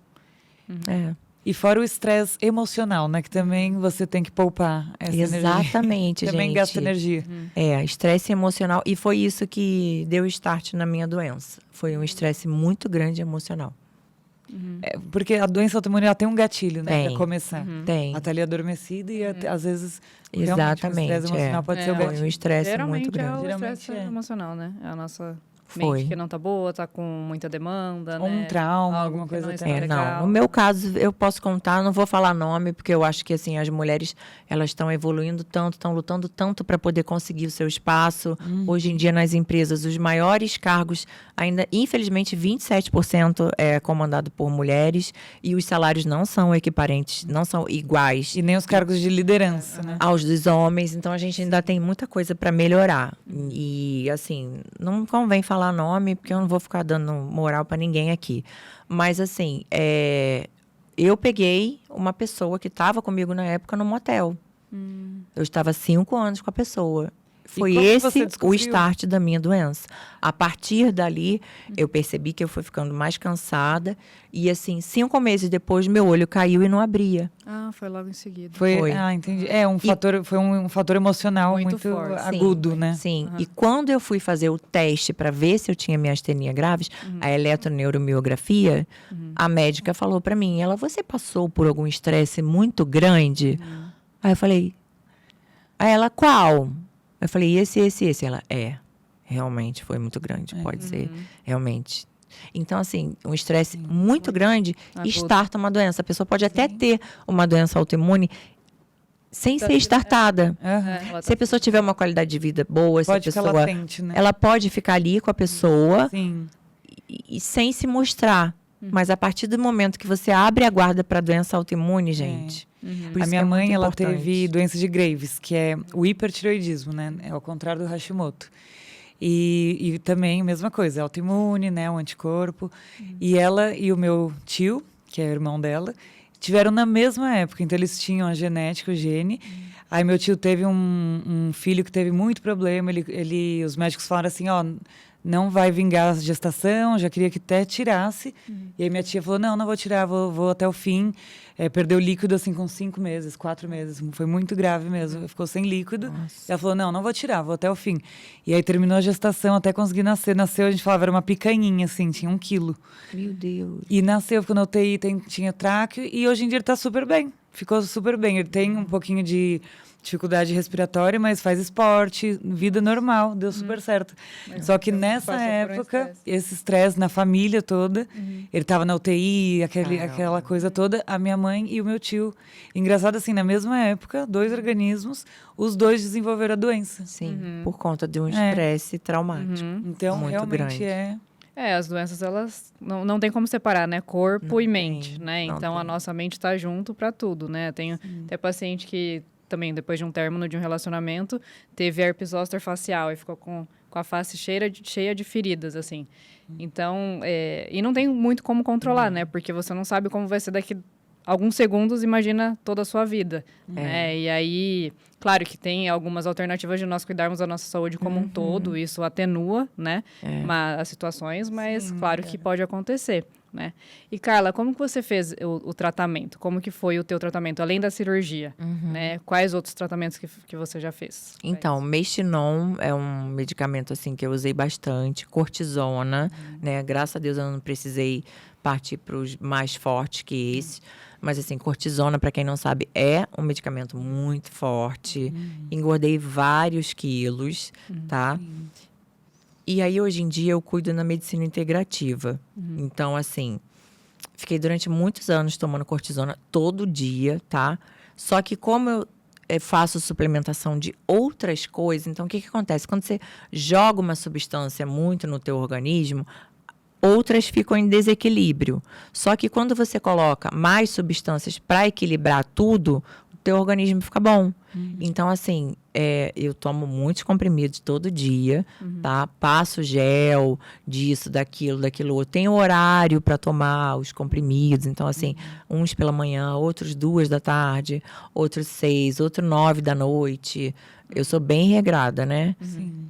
É. E fora o estresse emocional, né? Que também você tem que poupar essa energia. Exatamente, Também gente. gasta energia. Estresse emocional. E foi isso que deu start na minha doença. Foi um estresse muito grande emocional. Porque a doença autoimune ela tem um gatilho, né? Tem. Pra começar. Tem. Ela tá ali adormecida e às vezes Exatamente, realmente o estresse emocional pode ser o Foi gatilho. um estresse Geralmente muito grande. é o Geralmente estresse é. emocional, né? É a nossa Foi. mente que não tá boa, tá com muita demanda, Ou né? um trauma, Algo alguma que coisa não assim. está legal. Não. No meu caso, eu posso contar, não vou falar nome, porque eu acho que assim, as mulheres elas estão evoluindo tanto, estão lutando tanto para poder conseguir o seu espaço. Hoje em dia, nas empresas, os maiores cargos, ainda, infelizmente, 27% é comandado por mulheres e os salários não são equiparentes, não são iguais E nem os cargos de liderança, né? aos dos homens, então a gente ainda tem muita coisa para melhorar. E assim, não convém falar nome, porque eu não vou ficar dando moral para ninguém aqui. Mas assim, eu peguei uma pessoa que estava comigo na época no motel. Eu estava 5 anos com a pessoa. Foi como você esse o descobriu? start da minha doença. A partir dali, eu percebi que eu fui ficando mais cansada. E assim, 5 meses depois, meu olho caiu e não abria. Foi logo em seguida. Foi. Entendi. Foi um fator emocional Muito muito forte. agudo, né? Sim. E quando eu fui fazer o teste para ver se eu tinha miastenia graves, a eletroneuromiografia, a médica falou para mim, você passou por algum estresse muito grande? Aí eu falei, ela, qual? Eu falei, esse. Ela, realmente foi muito grande, pode ser, realmente. Então, assim, um estresse muito grande starta uma doença. A pessoa pode até ter uma doença autoimune sem ser startada. Se a pessoa tiver uma qualidade de vida boa, se a Pode ficar pessoa... latente, né? Ela pode ficar ali com a pessoa Sim. e sem se mostrar. Mas a partir do momento que você abre a guarda para a doença autoimune, gente... Por A isso minha que é mãe, muito ela importante. teve doença de Graves, que é o hipertireoidismo, né? É ao contrário do Hashimoto. E também, mesma coisa, autoimune, né? Um anticorpo. E ela e o meu tio, que é o irmão dela, tiveram na mesma época. Então, eles tinham a genética, o gene. Aí, meu tio teve um filho que teve muito problema. Os médicos falaram assim, não vai vingar a gestação, já queria que até tirasse. E aí minha tia falou, não vou tirar, vou até o fim. Perdeu líquido, assim, com 5 meses, 4 meses. Foi muito grave mesmo, ficou sem líquido. Nossa. E ela falou, não vou tirar, vou até o fim. E aí terminou a gestação, até conseguir nascer. Nasceu, a gente falava, era uma picanhinha, assim, tinha 1 quilo. Meu Deus. E nasceu, ficou na UTI, tinha tráqueo. E hoje em dia ele tá super bem. ficou super bem. Ele tem um pouquinho de dificuldade respiratória, mas faz esporte, vida normal, deu super certo. Só que nessa época, esse estresse na família toda, ele tava na UTI, aquela coisa toda, a minha mãe e o meu tio. Engraçado assim, na mesma época, 2 organismos, os 2 desenvolveram a doença. Sim, por conta de um estresse traumático. Então, muito realmente grande. As doenças, elas não tem como separar, né? Corpo e mente, né? Então, a nossa mente tá junto para tudo, né? Tenho até paciente que também, depois de um término de um relacionamento, teve herpes zoster facial e ficou com a face cheia de feridas, assim. Então, e não tem muito como controlar, né? Porque você não sabe como vai ser daqui alguns segundos, imagina toda a sua vida, né? E aí, claro que tem algumas alternativas de nós cuidarmos da nossa saúde como um todo, isso atenua, né? As situações, mas claro que pode acontecer. Né? E, Carla, como que você fez o tratamento? Como que foi o teu tratamento, além da cirurgia? Né? Quais outros tratamentos que você já fez? Então, Mestinon é um medicamento assim que eu usei bastante, cortisona, né? Graças a Deus eu não precisei partir para os mais fortes que esse. Mas, assim, cortisona, para quem não sabe, é um medicamento muito forte. Engordei vários quilos, tá? E aí, hoje em dia, eu cuido na medicina integrativa. Então, assim, fiquei durante muitos anos tomando cortisona todo dia, tá? Só que como eu faço suplementação de outras coisas, então o que acontece? Quando você joga uma substância muito no teu organismo, outras ficam em desequilíbrio. Só que quando você coloca mais substâncias para equilibrar tudo, o teu organismo fica bom. Então, assim, eu tomo muitos comprimidos todo dia, tá? Passo gel disso, daquilo outro. Tenho horário para tomar os comprimidos. Então, assim, uns pela manhã, outros 2 da tarde, outros 6, outro 9 da noite. Eu sou bem regrada, né? Sim.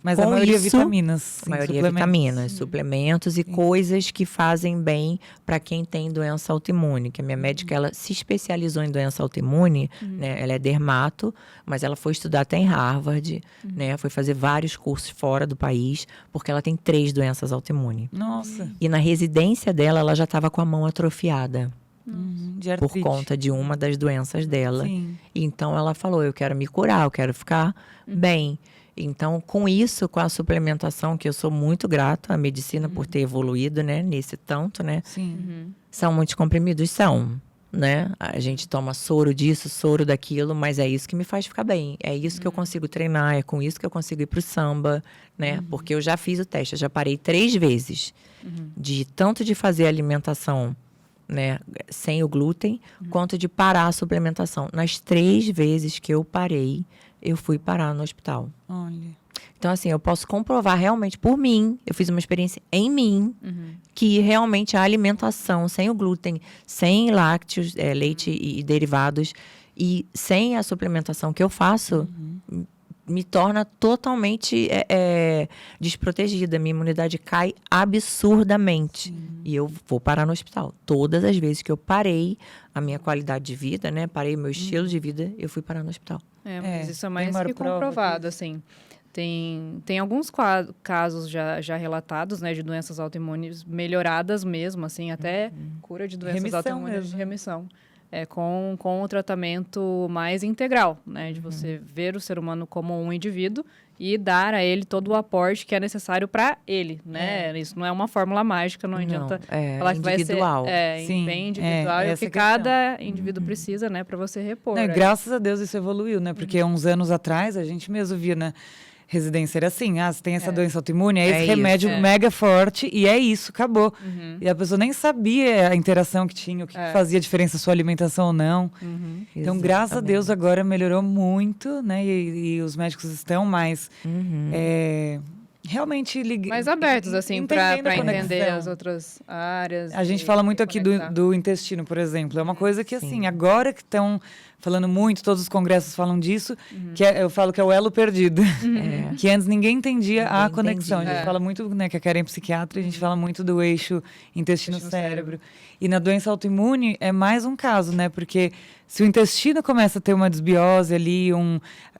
Mas a maioria é vitaminas. Sim, a maioria é vitaminas, suplementos e coisas que fazem bem para quem tem doença autoimune. Que a minha médica, ela se especializou em doença autoimune, né? Ela é dermato, mas ela foi estudar até em Harvard, né? Foi fazer vários cursos fora do país, porque ela tem 3 doenças autoimunes. Nossa. E na residência dela, ela já estava com a mão atrofiada. De Por artrite. conta de uma das doenças dela. Sim. Então, ela falou, eu quero me curar, eu quero ficar bem. Então, com isso, com a suplementação, que eu sou muito grata à medicina por ter evoluído, né? Nesse tanto, né? Sim. São muitos comprimidos? São, né? A gente toma soro disso, soro daquilo, mas é isso que me faz ficar bem. É isso que eu consigo treinar, é com isso que eu consigo ir pro samba, né? Porque eu já fiz o teste, eu já parei 3 vezes. Tanto de fazer alimentação, né, sem o glúten, quanto de parar a suplementação. Nas 3 vezes que eu parei, eu fui parar no hospital. Olha. Então, assim, eu posso comprovar realmente por mim, eu fiz uma experiência em mim, que realmente a alimentação sem o glúten, sem lácteos, leite e derivados, e sem a suplementação que eu faço, me torna totalmente desprotegida. Minha imunidade cai absurdamente. E eu vou parar no hospital. Todas as vezes que eu parei a minha qualidade de vida, né? Parei o meu estilo de vida, eu fui parar no hospital. Mas isso é mais maior que prova comprovado, assim. Tem alguns casos já relatados, né, de doenças autoimunes melhoradas mesmo, assim, até cura de doenças Remissão autoimunes mesmo. de remissão. Com o tratamento mais integral, né, de você ver o ser humano como um indivíduo e dar a ele todo o aporte que é necessário para ele, né? Isso não é uma fórmula mágica, não adianta falar que individual. vai ser Sim, bem individual, e o essa que questão. cada indivíduo precisa, né, para você repor. Não, e graças a Deus isso evoluiu, né? Porque uns anos atrás a gente mesmo via na residência, era assim, você tem essa doença autoimune, é esse isso, remédio mega forte e é isso, acabou. E a pessoa nem sabia a interação que tinha, o que fazia diferença a sua alimentação ou não. Então, graças a Deus, agora melhorou muito, né? E os médicos estão mais realmente mais abertos, assim, para entender as outras áreas. A gente fala muito aqui do intestino, por exemplo. É uma coisa que, assim, agora que estão falando muito, todos os congressos falam disso, que eu falo que é o elo perdido. Que antes ninguém entendia a conexão. A gente fala muito, né, que a Karen é psiquiatra, a gente fala muito do eixo intestino-cérebro. E na doença autoimune é mais um caso, né? Porque se o intestino começa a ter uma desbiose ali,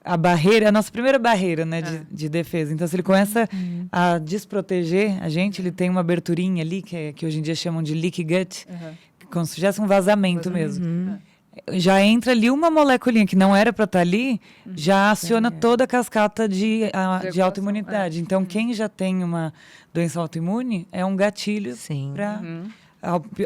a barreira, a nossa primeira barreira, né, de defesa. Então, se ele começa a desproteger a gente, ele tem uma aberturinha ali, que hoje em dia chamam de leaky gut, como se tivesse um vazamento mesmo. já entra ali uma moleculinha que não era para estar ali, já aciona toda a cascata de autoimunidade. Então, quem já tem uma doença autoimune é um gatilho para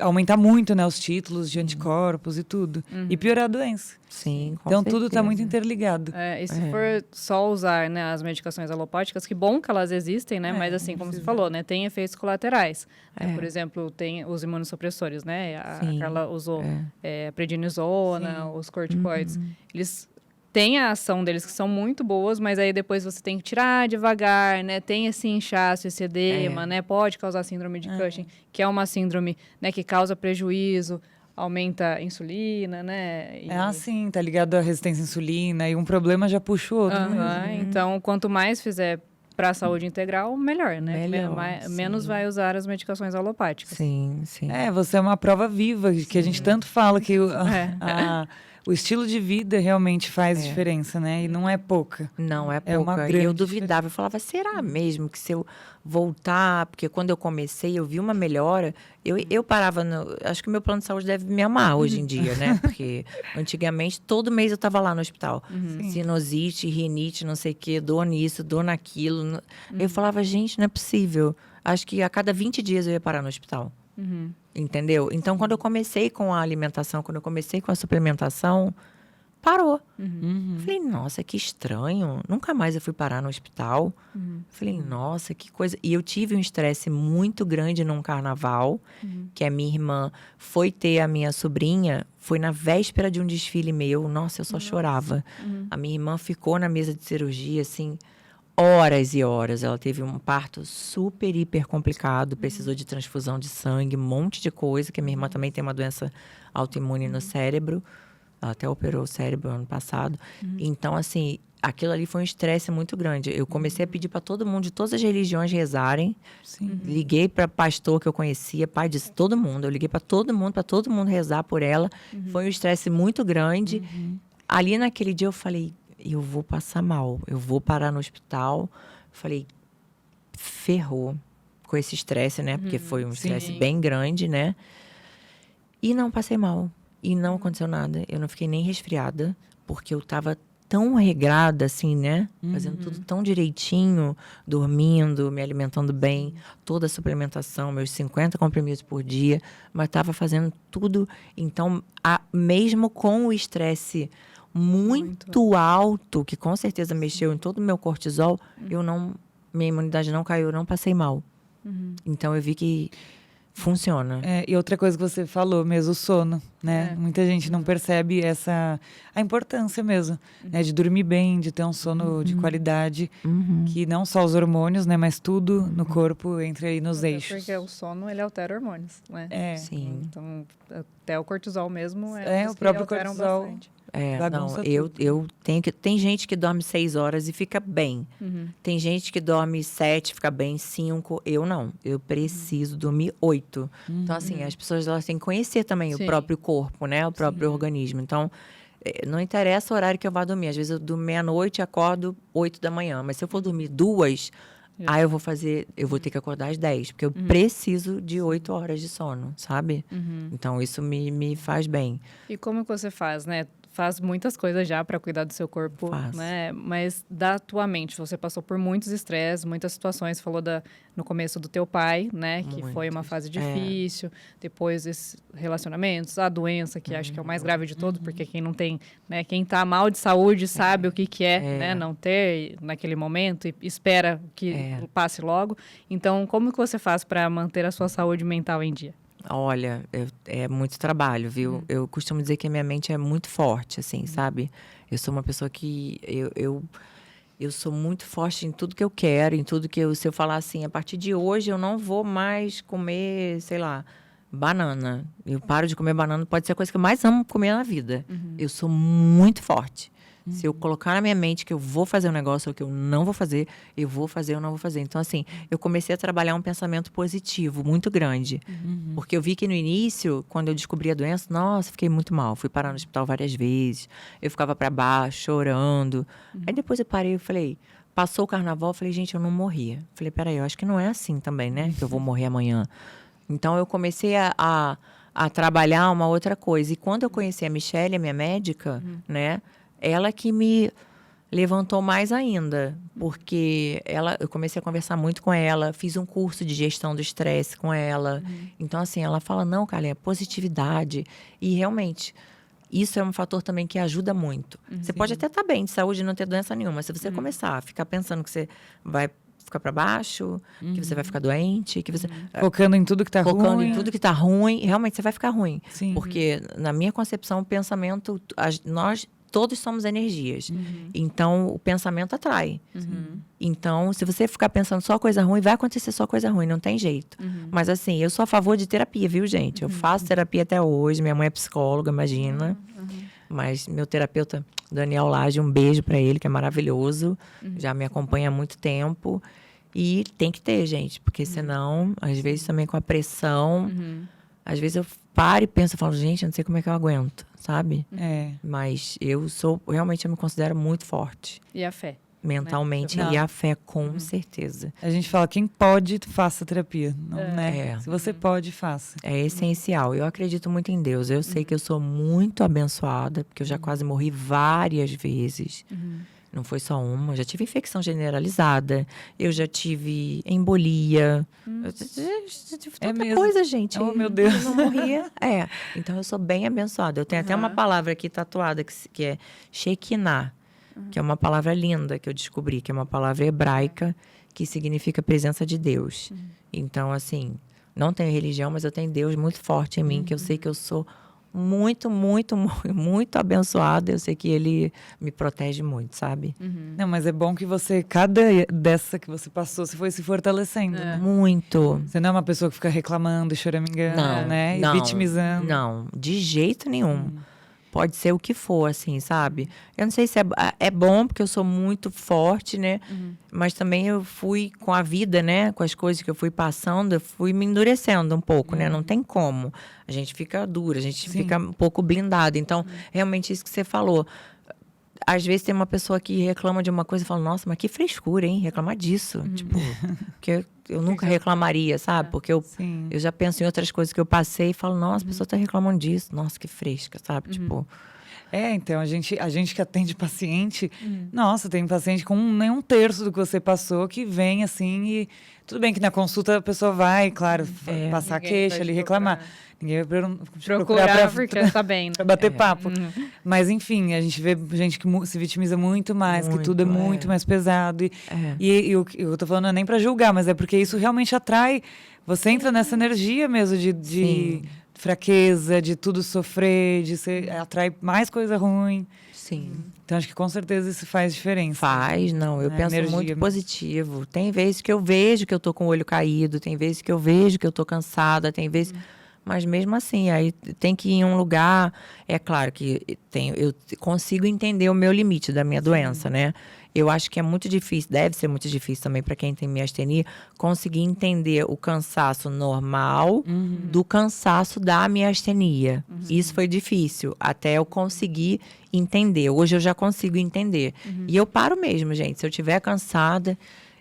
aumentar muito, né, os títulos de anticorpos e tudo. E piorar a doença. Sim, com então, certeza. tudo está muito interligado. E se for só usar, né, as medicações alopáticas, que bom que elas existem, né? Mas assim, como você falou, né, tem efeitos colaterais. Por exemplo, tem os imunossupressores, né? A Carla usou a prednisona, os corticoides. Eles têm a ação deles que são muito boas, mas aí depois você tem que tirar devagar, né? Tem esse inchaço, esse edema, né? Pode causar síndrome de Cushing, que é uma síndrome, né, que causa prejuízo, aumenta a insulina, né? É assim, tá ligado à resistência à insulina, e um problema já puxa o outro. Então, quanto mais fizer para a saúde integral, melhor, né? Menos vai usar as medicações alopáticas. Sim. Você é uma prova viva, que a gente tanto fala que o estilo de vida realmente faz diferença, né? E não é pouca. Não é pouca. uma E grande eu duvidava, eu falava, será mesmo que se eu voltar... Porque quando eu comecei, eu vi uma melhora, eu parava... Acho que o meu plano de saúde deve me amar hoje em dia, né? Porque antigamente, todo mês eu estava lá no hospital. Sinusite, rinite, não sei o quê, dor nisso, dor naquilo. Eu falava, gente, não é possível. Acho que a cada 20 dias eu ia parar no hospital. Entendeu? Então, quando eu comecei com a alimentação, quando eu comecei com a suplementação, parou. Falei, nossa, que estranho. Nunca mais eu fui parar no hospital. Falei, nossa, que coisa. E eu tive um estresse muito grande num carnaval, que a minha irmã foi ter a minha sobrinha, foi na véspera de um desfile meu. Nossa, eu só chorava. A minha irmã ficou na mesa de cirurgia, assim, horas e horas. Ela teve um parto super, hiper complicado, precisou de transfusão de sangue, um monte de coisa, que a minha irmã também tem uma doença autoimune no cérebro. Ela até operou o cérebro ano passado. Então, assim, aquilo ali foi um estresse muito grande. Eu comecei a pedir para todo mundo, de todas as religiões, rezarem. Liguei para pastor que eu conhecia, pai de todo mundo. Eu liguei para todo mundo rezar por ela. Foi um estresse muito grande. Ali naquele dia eu falei, eu vou passar mal, eu vou parar no hospital. Falei, ferrou com esse estresse, né? Porque foi um estresse bem grande, né? E não passei mal. E não aconteceu nada. Eu não fiquei nem resfriada, porque eu tava tão regrada, assim, né? Fazendo tudo tão direitinho, dormindo, me alimentando bem, toda a suplementação, meus 50 comprimidos por dia, mas tava fazendo tudo. Então, mesmo com o estresse muito alto, que com certeza mexeu em todo o meu cortisol, minha imunidade não caiu, eu não passei mal. Então, eu vi que funciona. E outra coisa que você falou mesmo, o sono, né? Muita gente não percebe a importância mesmo, né? De dormir bem, de ter um sono de qualidade, que não só os hormônios, né? Mas tudo no corpo entra aí nos eixos. Porque o sono, ele altera hormônios, né? Sim. Então, até o cortisol mesmo o próprio cortisol. Bastante. Eu tenho que... Tem gente que dorme 6 horas e fica bem. Tem gente que dorme 7, fica bem 5. Eu não. Eu preciso dormir 8. Então, assim, as pessoas elas têm que conhecer também o próprio corpo, né? O próprio organismo. Então, não interessa o horário que eu vá dormir. Às vezes eu durmo meia-noite e acordo 8 da manhã. Mas se eu for dormir 2, aí eu vou ter que acordar às 10. Porque eu preciso de 8 horas de sono, sabe? Então, isso me faz bem. E como que você faz, né? Faz muitas coisas já para cuidar do seu corpo, né? Mas da tua mente, você passou por muitos estresses, muitas situações. Falou no começo do teu pai, né? Que foi uma fase difícil. Depois esses relacionamentos, a doença, que acho que é o mais grave de todos, porque quem não tem, né? Quem tá mal de saúde sabe o que é, né? Não ter naquele momento e espera que passe logo. Então, como que você faz para manter a sua saúde mental em dia? Olha, é muito trabalho, viu? Eu costumo dizer que a minha mente é muito forte, assim, sabe? Eu sou uma pessoa que... Eu sou muito forte em tudo que eu quero, em tudo que se eu falar assim, a partir de hoje eu não vou mais comer, sei lá, banana. Eu paro de comer banana, pode ser a coisa que eu mais amo comer na vida. Eu sou muito forte. Se eu colocar na minha mente que eu vou fazer um negócio ou que eu não vou fazer, eu vou fazer ou não vou fazer. Então, assim, eu comecei a trabalhar um pensamento positivo muito grande. Porque eu vi que no início, quando eu descobri a doença, nossa, fiquei muito mal. Fui parar no hospital várias vezes. Eu ficava para baixo, chorando. Aí depois eu parei e falei... Passou o carnaval, eu falei, gente, eu não morria. Falei, peraí, eu acho que não é assim também, né? Que eu vou morrer amanhã. Então, eu comecei a a trabalhar uma outra coisa. E quando eu conheci a Michelle, a minha médica, né? Ela que me levantou mais ainda, porque eu comecei a conversar muito com ela, fiz um curso de gestão do estresse com ela. Então, assim, ela fala, não, Carlinha, positividade. E realmente, isso é um fator também que ajuda muito. Você pode até estar bem de saúde e não ter doença nenhuma, mas se você começar a ficar pensando que você vai ficar para baixo, que você vai ficar doente, que você... Focando em tudo que tá ruim. Focando em tudo que tá ruim, realmente você vai ficar ruim. Sim. Porque, na minha concepção, o pensamento, nós todos somos energias. Então, o pensamento atrai. Então, se você ficar pensando só coisa ruim, vai acontecer só coisa ruim, não tem jeito. Mas, assim, eu sou a favor de terapia, viu, gente? Eu faço terapia até hoje, minha mãe é psicóloga, imagina. Mas meu terapeuta, Daniel Lage, um beijo para ele, que é maravilhoso. Já me acompanha há muito tempo. E tem que ter, gente, porque senão, às vezes também com a pressão, às vezes eu paro e penso, eu falo, gente, eu não sei como é que eu aguento, sabe? Mas realmente eu me considero muito forte. E a fé? Mentalmente, e a fé, com certeza. A gente fala, quem pode, faça terapia. Não, né? Se você pode, faça. É essencial. Eu acredito muito em Deus. Eu sei que eu sou muito abençoada, porque eu já quase morri várias vezes. Não foi só uma. Eu já tive infecção generalizada. Eu já tive embolia. Eu já tive tanta coisa, gente. Oh, meu Deus. Eu não morria. Então, eu sou bem abençoada. Eu tenho até uma palavra aqui tatuada, que é Shekinah. Que é uma palavra linda que eu descobri, que é uma palavra hebraica que significa presença de Deus. Então, assim, não tenho religião, mas eu tenho Deus muito forte em mim, que eu sei que eu sou muito, muito, muito abençoada. Eu sei que Ele me protege muito, sabe? Não, mas é bom que você, cada dessa que você passou, você foi se fortalecendo. Né? Muito. Você não é uma pessoa que fica reclamando, choramingando, né? E vitimizando. Não, de jeito nenhum. Pode ser o que for, assim, sabe? Eu não sei se é bom, porque eu sou muito forte, né? Mas também eu fui com a vida, né? Com as coisas que eu fui passando, eu fui me endurecendo um pouco, né? Não tem como. A gente fica dura, a gente fica um pouco blindado. Então, realmente isso que você falou. Às vezes tem uma pessoa que reclama de uma coisa e fala, nossa, mas que frescura, hein? Reclamar disso. Tipo, porque eu nunca reclamaria, sabe? Porque eu já penso em outras coisas que eu passei e falo, nossa, a pessoa tá reclamando disso. Nossa, que fresca, sabe? Tipo... Então, a gente que atende paciente, nossa, tem paciente com nem um terço do que você passou que vem assim e... Tudo bem que na consulta a pessoa vai, claro, passar a queixa ali, reclamar. Ninguém vai procurar porque tá bem. Pra bater papo. Mas, enfim, a gente vê gente que se vitimiza muito mais, que tudo é muito mais pesado. E o que eu tô falando não é nem pra julgar, mas é porque isso realmente atrai. Você entra nessa energia mesmo de fraqueza, de tudo sofrer, de ser, atrai mais coisa ruim. Sim. Então, acho que com certeza isso faz diferença. Faz, não. Eu penso muito positivo. Tem vezes que eu vejo que eu tô com o olho caído, tem vezes que eu vejo que eu tô cansada, tem vezes... Mas mesmo assim, aí tem que ir em um lugar... É claro que eu consigo entender o meu limite da minha doença, né? Eu acho que é muito difícil, deve ser muito difícil também para quem tem miastenia, conseguir entender o cansaço normal do cansaço da miastenia. Isso foi difícil, até eu conseguir entender. Hoje eu já consigo entender. E eu paro mesmo, gente. Se eu estiver cansada,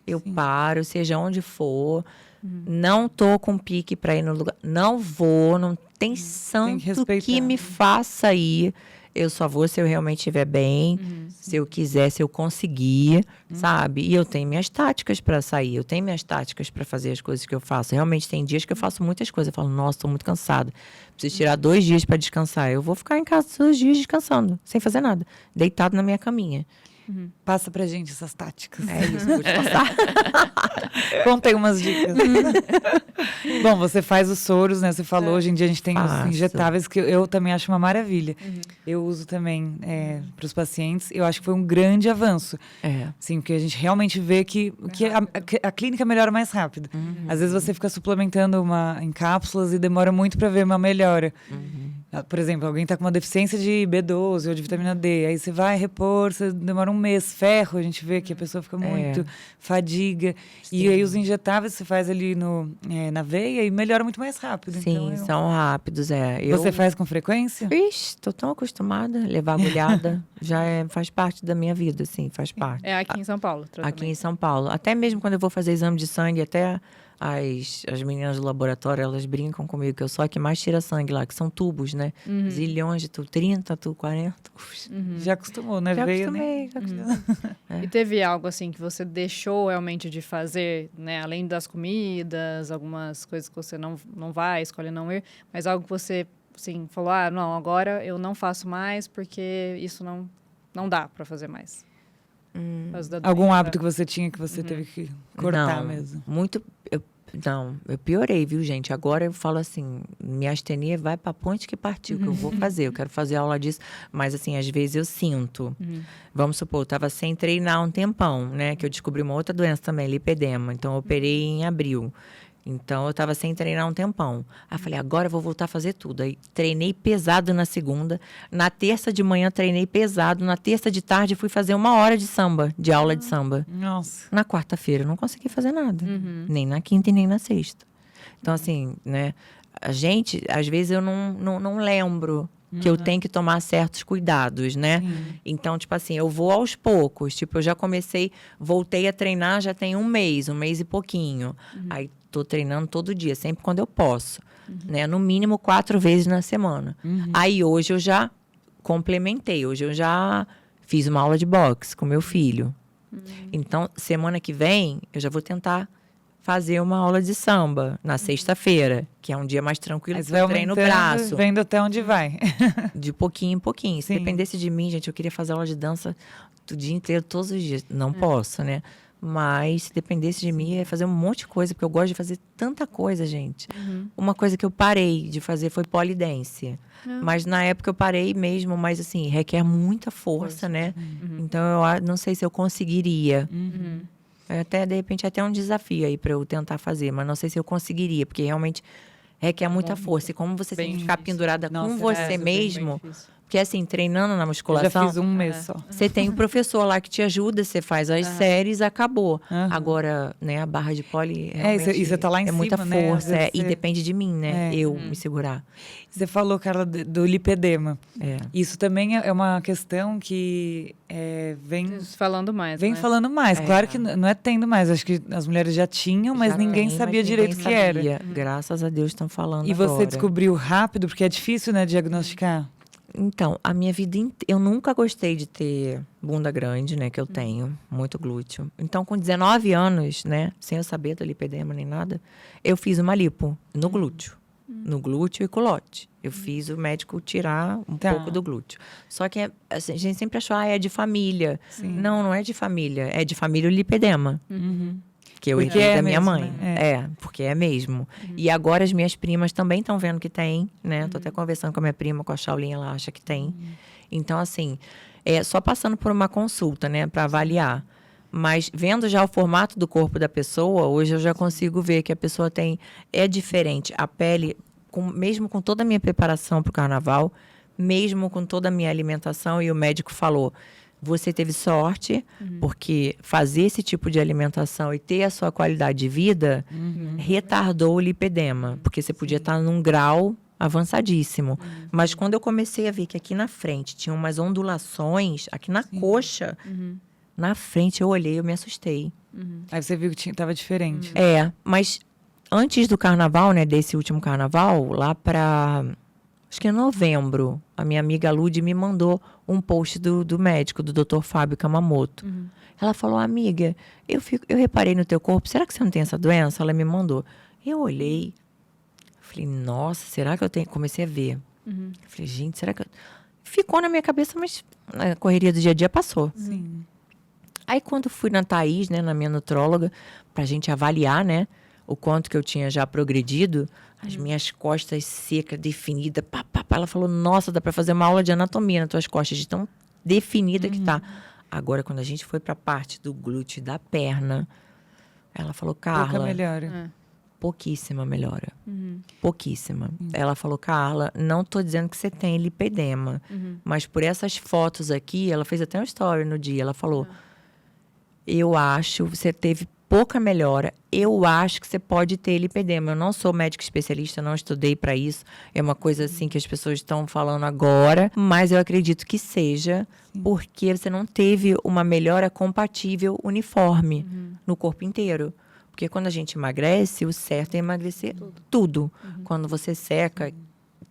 eu paro, seja onde for. Não tô com pique para ir no lugar. Não vou, não tem santo que me faça ir. Eu só vou se eu realmente estiver bem, se eu quiser, se eu conseguir, sabe? E eu tenho minhas táticas para sair, eu tenho minhas táticas para fazer as coisas que eu faço. Realmente tem dias que eu faço muitas coisas. Eu falo, nossa, estou muito cansada. Preciso tirar 2 dias para descansar. Eu vou ficar em casa 2 dias descansando, sem fazer nada. Deitado na minha caminha. Passa pra gente essas táticas. É isso, vou te passar. Contei umas dicas. Bom, você faz os soros, né? Você falou, hoje em dia a gente tem os injetáveis, que eu também acho uma maravilha. Eu uso também para os pacientes. Eu acho que foi um grande avanço. Sim, porque a gente realmente vê que a clínica melhora mais rápido. Às vezes você fica suplementando em cápsulas e demora muito para ver uma melhora. Por exemplo, alguém está com uma deficiência de B12 ou de vitamina D, aí você vai repor, você demora 1 mês. Ferro, a gente vê que a pessoa fica muito, fadiga. Sim. E aí os injetáveis você faz ali na veia e melhora muito mais rápido. Sim, então, são rápidos, Você faz com frequência? Ixi, tô tão acostumada a levar agulhada. Já faz parte da minha vida, assim, faz parte. É aqui em São Paulo? Aqui em São Paulo. Até mesmo quando eu vou fazer exame de sangue, até as meninas do laboratório, elas brincam comigo, que eu sou a que mais tira sangue lá, que são tubos, né? Zilhões de tubos, 30 tubos, 40 tubos. Já acostumou, né? Já Veio, acostumei, já acostumei. E teve algo assim que você deixou realmente de fazer, né? Além das comidas, algumas coisas que você não vai, escolhe não ir, mas algo que você, assim, falou, não, agora eu não faço mais porque isso não dá para fazer mais. Por causa da Algum doença. hábito que você tinha que você teve que cortar Não, mesmo? Eu piorei, viu, gente? Agora eu falo assim, minha astenia vai pra ponte que partiu, que eu vou fazer. Eu quero fazer aula disso, mas assim, às vezes eu sinto. Vamos supor, eu tava sem treinar um tempão, né? Que eu descobri uma outra doença também, lipedema. Então, eu operei em abril. Então, eu tava sem treinar um tempão. Aí, falei, agora eu vou voltar a fazer tudo. Aí, treinei pesado na segunda. Na terça de manhã, treinei pesado. Na terça de tarde, fui fazer 1 hora de samba, de aula de samba. Nossa. Na quarta-feira, eu não consegui fazer nada. Nem na quinta e nem na sexta. Então, assim, né? A gente, às vezes, eu não lembro que eu tenho que tomar certos cuidados, né? Então, tipo assim, eu vou aos poucos. Tipo, eu já voltei a treinar já tem 1 mês e pouquinho. Aí, tô treinando todo dia, sempre quando eu posso. Né? No mínimo 4 vezes na semana. Aí, hoje, eu já complementei. Hoje, eu já fiz uma aula de boxe com meu filho. Então, semana que vem, eu já vou tentar fazer uma aula de samba na sexta-feira, que é um dia mais tranquilo, Mas que vai eu treino o aumentando, braço. vendo até onde vai. De pouquinho em pouquinho. Se Sim. dependesse de mim, gente, eu queria fazer aula de dança o dia inteiro, todos os dias. Não posso, né? Mas se dependesse de mim, eu ia fazer um monte de coisa, porque eu gosto de fazer tanta coisa, gente. Uma coisa que eu parei de fazer foi polidense. Mas na época eu parei mesmo, mas assim, requer muita força, né? Então eu não sei se eu conseguiria. Até, de repente, até um desafio aí para eu tentar fazer, mas não sei se eu conseguiria, porque realmente requer muita força. E como você tem que ficar pendurada Nossa, com você mesmo, porque assim, treinando na Eu já musculação, fiz 1 mês só. você tem o professor lá que te ajuda, você faz as séries, acabou. Agora, né, a barra de pole realmente e você tá lá em é muita cima, né? Às força, vezes e você- depende de mim, né? Eu me segurar. Você falou, Carla, do lipedema. É. Isso também é uma questão que vem Falando mais, Vem né? falando mais. Claro que não é tendo mais. Acho que as mulheres já tinham, mas Já ninguém tem, sabia mas direito o ninguém que era. sabia. Graças a Deus estão falando E você agora. descobriu rápido, porque é difícil, né, diagnosticar. Então, a minha vida inteira, eu nunca gostei de ter bunda grande, né, que eu tenho, muito glúteo. Então, com 19 anos, né, sem eu saber do lipedema nem nada, eu fiz uma lipo no glúteo. No glúteo e culote. Eu fiz o médico tirar um pouco do glúteo. Só que assim, a gente sempre achou, é de família. Não, não é de família. É de família o lipedema. Que eu Porque herdei é da minha mesmo, mãe. né? Porque é mesmo. E agora as minhas primas também estão vendo que tem, né? Tô até conversando com a minha prima, com a Shaolin, ela acha que tem. Então, assim, só passando por uma consulta, né? Para avaliar. Mas vendo já o formato do corpo da pessoa, hoje eu já consigo ver que a pessoa é diferente. A pele, mesmo com toda a minha preparação para o carnaval, mesmo com toda a minha alimentação, e o médico falou, você teve sorte, porque fazer esse tipo de alimentação e ter a sua qualidade de vida retardou o lipedema, porque você podia estar num grau avançadíssimo. Mas quando eu comecei a ver que aqui na frente tinha umas ondulações, aqui na coxa, na frente eu olhei, eu me assustei. Aí você viu que tava diferente. Mas antes do carnaval, né, desse último carnaval, lá para acho que em novembro, a minha amiga Lud me mandou um post do médico, do Dr. Fábio Kamamoto. Ela falou, amiga, eu reparei no teu corpo, será que você não tem essa doença? Ela me mandou. Eu olhei, falei, nossa, será que eu tenho? Comecei a ver. Falei, gente, será que eu... Ficou na minha cabeça, mas a correria do dia a dia passou. Sim. Aí, quando fui na Thaís, né, na minha nutróloga, pra gente avaliar, né, o quanto que eu tinha já progredido, as minhas costas secas, definidas, ela falou, nossa, dá pra fazer uma aula de anatomia nas tuas costas, de tão definida que tá. Agora, quando a gente foi pra parte do glúteo e da perna, ela falou, Carla... Pouca melhora. Pouquíssima melhora. Pouquíssima. Ela falou, Carla, não tô dizendo que você tem lipedema, mas por essas fotos aqui, ela fez até uma story no dia, ela falou, eu acho, você teve pouca melhora, eu acho que você pode ter lipedema. Eu não sou médico especialista, não estudei para isso, é uma coisa assim que as pessoas estão falando agora, mas eu acredito que seja, porque você não teve uma melhora compatível uniforme no corpo inteiro. Porque quando a gente emagrece, o certo é emagrecer tudo. Quando você seca,